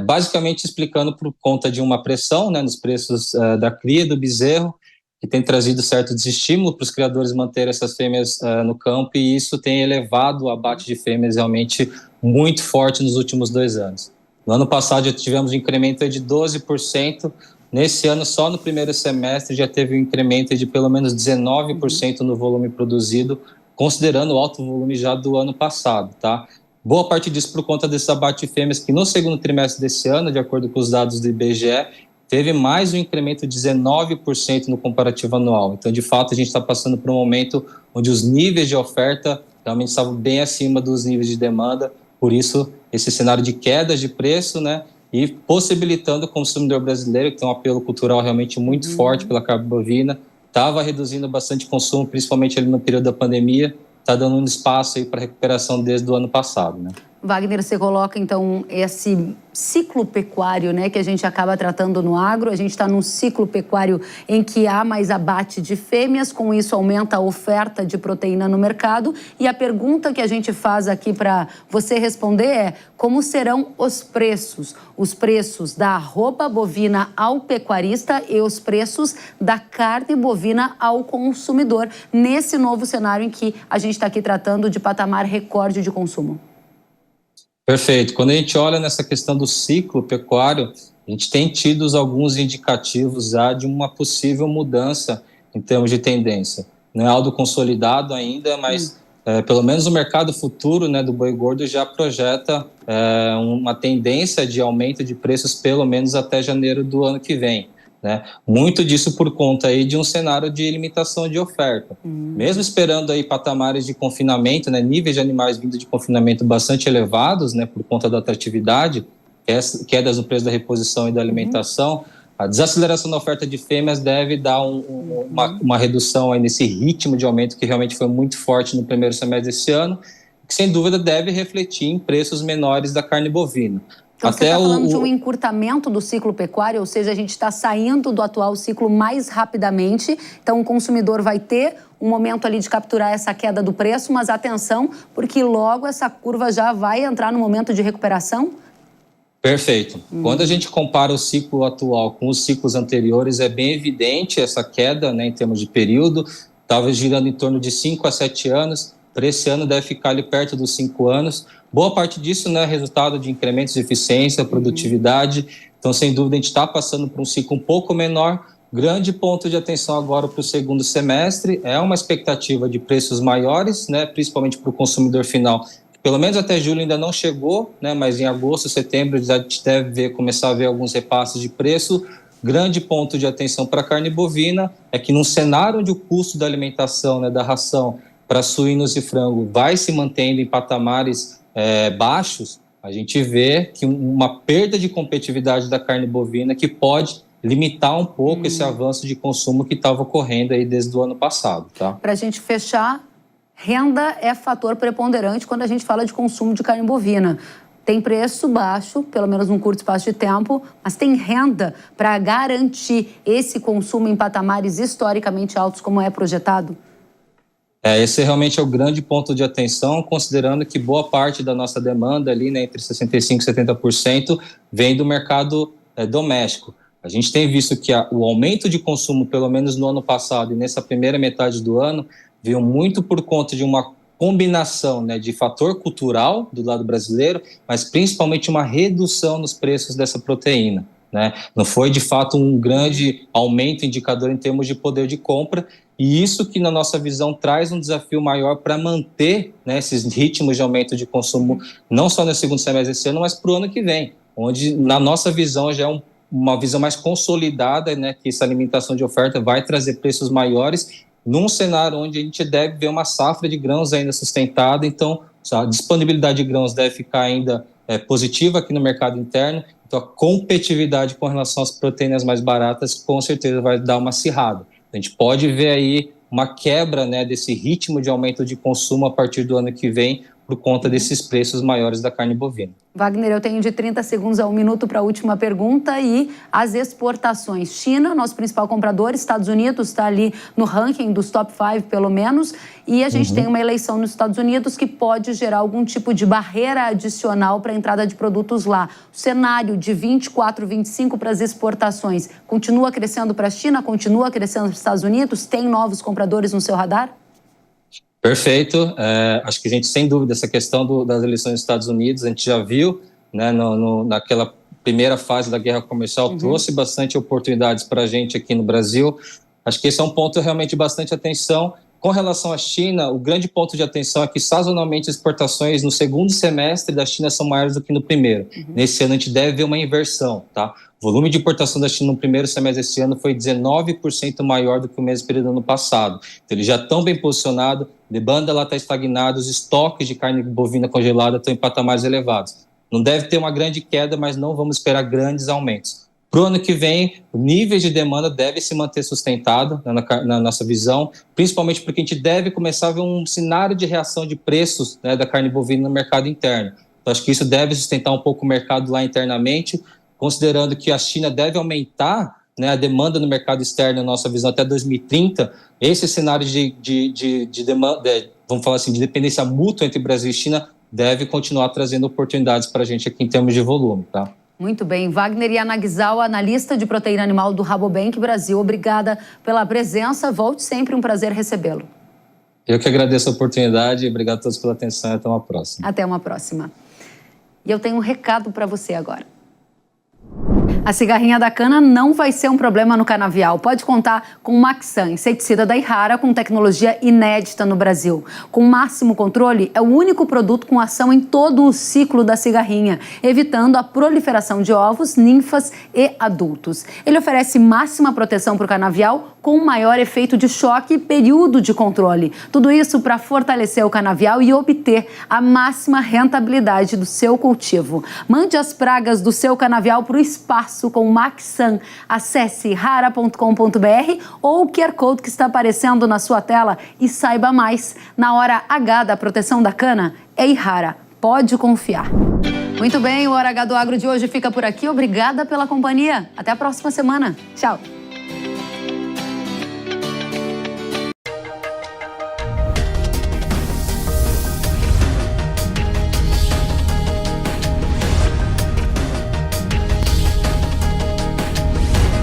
Basicamente explicando por conta de uma pressão, né, nos preços da cria do bezerro, que tem trazido certo desestímulo para os criadores manterem essas fêmeas no campo, e isso tem elevado o abate de fêmeas realmente muito forte nos últimos 2 anos. No ano passado já tivemos um incremento de 12%, nesse ano, só no primeiro semestre, já teve um incremento de pelo menos 19% no volume produzido, considerando o alto volume já do ano passado, tá? Boa parte disso por conta desse abate de fêmeas, que no segundo trimestre desse ano, de acordo com os dados do IBGE, teve mais um incremento de 19% no comparativo anual. Então, de fato, a gente está passando por um momento onde os níveis de oferta realmente estavam bem acima dos níveis de demanda, por isso, esse cenário de quedas de preço, né? E possibilitando o consumidor brasileiro, que tem um apelo cultural realmente muito forte pela carne bovina, estava reduzindo bastante consumo, principalmente ali no período da pandemia, está dando um espaço aí para recuperação desde o ano passado, né? Wagner, você coloca, então, esse ciclo pecuário, né, que a gente acaba tratando no agro. A gente está num ciclo pecuário em que há mais abate de fêmeas, com isso aumenta a oferta de proteína no mercado. E a pergunta que a gente faz aqui para você responder é: como serão os preços? Os preços da arroba bovina ao pecuarista e os preços da carne bovina ao consumidor, nesse novo cenário em que a gente está aqui tratando de patamar recorde de consumo? Perfeito. Quando a gente olha nessa questão do ciclo pecuário, a gente tem tido alguns indicativos já de uma possível mudança em termos de tendência. Não é algo consolidado ainda, mas pelo menos o mercado futuro, né, do boi gordo já projeta uma tendência de aumento de preços pelo menos até janeiro do ano que vem. Né? Muito disso por conta aí de um cenário de limitação de oferta. Mesmo esperando aí patamares de confinamento, né, níveis de animais vindo de confinamento bastante elevados, né, por conta da atratividade, quedas no preço da reposição e da alimentação, a desaceleração da oferta de fêmeas deve dar uma redução aí nesse ritmo de aumento que realmente foi muito forte no primeiro semestre desse ano, que sem dúvida deve refletir em preços menores da carne bovina. Então, você está falando de um encurtamento do ciclo pecuário, ou seja, a gente está saindo do atual ciclo mais rapidamente, então o consumidor vai ter um momento ali de capturar essa queda do preço, mas atenção, porque logo essa curva já vai entrar no momento de recuperação? Perfeito. Quando a gente compara o ciclo atual com os ciclos anteriores, é bem evidente essa queda, né, em termos de período, estava girando em torno de 5 a 7 anos, para esse ano deve ficar ali perto dos 5 anos. Boa parte disso, né, é resultado de incrementos de eficiência, produtividade. Então, sem dúvida, a gente está passando por um ciclo um pouco menor. Grande ponto de atenção agora para o segundo semestre é uma expectativa de preços maiores, né, principalmente para o consumidor final. Pelo menos até julho ainda não chegou, né, mas em agosto, setembro, já deve começar a ver alguns repasses de preço. Grande ponto de atenção para a carne bovina é que num cenário onde o custo da alimentação, né, da ração para suínos e frango vai se mantendo em patamares baixos, a gente vê que uma perda de competitividade da carne bovina que pode limitar um pouco esse avanço de consumo que estava ocorrendo aí desde o ano passado. Tá? Para a gente fechar, renda é fator preponderante quando a gente fala de consumo de carne bovina. Tem preço baixo, pelo menos num curto espaço de tempo, mas tem renda para garantir esse consumo em patamares historicamente altos como é projetado? Esse realmente é o grande ponto de atenção, considerando que boa parte da nossa demanda ali, né, entre 65% e 70%, vem do mercado doméstico. A gente tem visto que o aumento de consumo, pelo menos no ano passado e nessa primeira metade do ano, veio muito por conta de uma combinação, né, de fator cultural do lado brasileiro, mas principalmente uma redução nos preços dessa proteína. Né? Não foi, de fato, um grande aumento indicador em termos de poder de compra, e isso que, na nossa visão, traz um desafio maior para manter, né, esses ritmos de aumento de consumo, não só no segundo semestre desse ano, mas para o ano que vem, onde, na nossa visão, já é uma visão mais consolidada, né, que essa limitação de oferta vai trazer preços maiores, num cenário onde a gente deve ver uma safra de grãos ainda sustentada, então a disponibilidade de grãos deve ficar ainda positiva aqui no mercado interno, então a competitividade com relação às proteínas mais baratas com certeza vai dar uma acirrada. A gente pode ver aí uma quebra, né, desse ritmo de aumento de consumo a partir do ano que vem por conta desses preços maiores da carne bovina. Wagner, eu tenho de 30 segundos a 1 minuto para a última pergunta. E as exportações? China, nosso principal comprador, Estados Unidos está ali no ranking dos top 5, pelo menos, e a gente tem uma eleição nos Estados Unidos que pode gerar algum tipo de barreira adicional para a entrada de produtos lá. O cenário de 24, 25 para as exportações continua crescendo para a China, continua crescendo para os Estados Unidos? Tem novos compradores no seu radar? Perfeito. Acho que a gente, sem dúvida, essa questão das eleições dos Estados Unidos, a gente já viu, né, naquela primeira fase da guerra comercial, trouxe bastante oportunidades para a gente aqui no Brasil. Acho que esse é um ponto realmente de bastante atenção. Com relação à China, o grande ponto de atenção é que, sazonalmente, as exportações no segundo semestre da China são maiores do que no primeiro. Nesse ano, a gente deve ver uma inversão, tá? O volume de importação da China no primeiro semestre desse ano foi 19% maior do que o mesmo período do ano passado. Então, eles já estão bem posicionados, a demanda lá está estagnada, os estoques de carne bovina congelada estão em patamares elevados. Não deve ter uma grande queda, mas não vamos esperar grandes aumentos. Para o ano que vem, o nível de demanda deve se manter sustentado, na nossa visão, principalmente porque a gente deve começar a ver um cenário de reação de preços, né, da carne bovina no mercado interno. Então, acho que isso deve sustentar um pouco o mercado lá internamente, considerando que a China deve aumentar, né, a demanda no mercado externo, na nossa visão, até 2030. Esse cenário de demanda, vamos falar assim, de dependência mútua entre Brasil e China deve continuar trazendo oportunidades para a gente aqui em termos de volume, tá? Muito bem. Wagner Yanagisawa, analista de proteína animal do Rabobank Brasil. Obrigada pela presença. Volte sempre, um prazer recebê-lo. Eu que agradeço a oportunidade. Obrigado a todos pela atenção e até uma próxima. Até uma próxima. E eu tenho um recado para você agora. A cigarrinha da cana não vai ser um problema no canavial. Pode contar com o Maxan, inseticida da Irrara com tecnologia inédita no Brasil. Com máximo controle, é o único produto com ação em todo o ciclo da cigarrinha, evitando a proliferação de ovos, ninfas e adultos. Ele oferece máxima proteção para o canavial com maior efeito de choque e período de controle. Tudo isso para fortalecer o canavial e obter a máxima rentabilidade do seu cultivo. Mande as pragas do seu canavial para o espaço com o Maxan. Acesse irrara.com.br ou o QR Code que está aparecendo na sua tela e saiba mais. Na hora H da proteção da cana, é Irrara. Pode confiar. Muito bem, o Hora H do Agro de hoje fica por aqui. Obrigada pela companhia. Até a próxima semana. Tchau.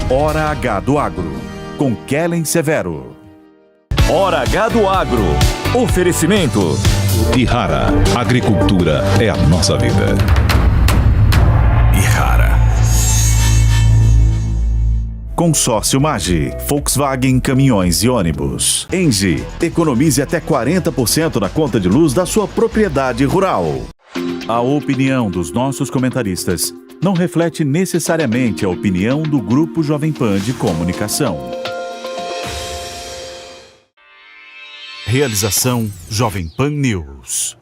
Hora H do Agro, com Kellen Severo. Hora H do Agro. Oferecimento. Irrara. Agricultura é a nossa vida. Irrara. Consórcio Magi, Volkswagen Caminhões e Ônibus. Engie, economize até 40% na conta de luz da sua propriedade rural. A opinião dos nossos comentaristas não reflete necessariamente a opinião do Grupo Jovem Pan de Comunicação. Realização Jovem Pan News.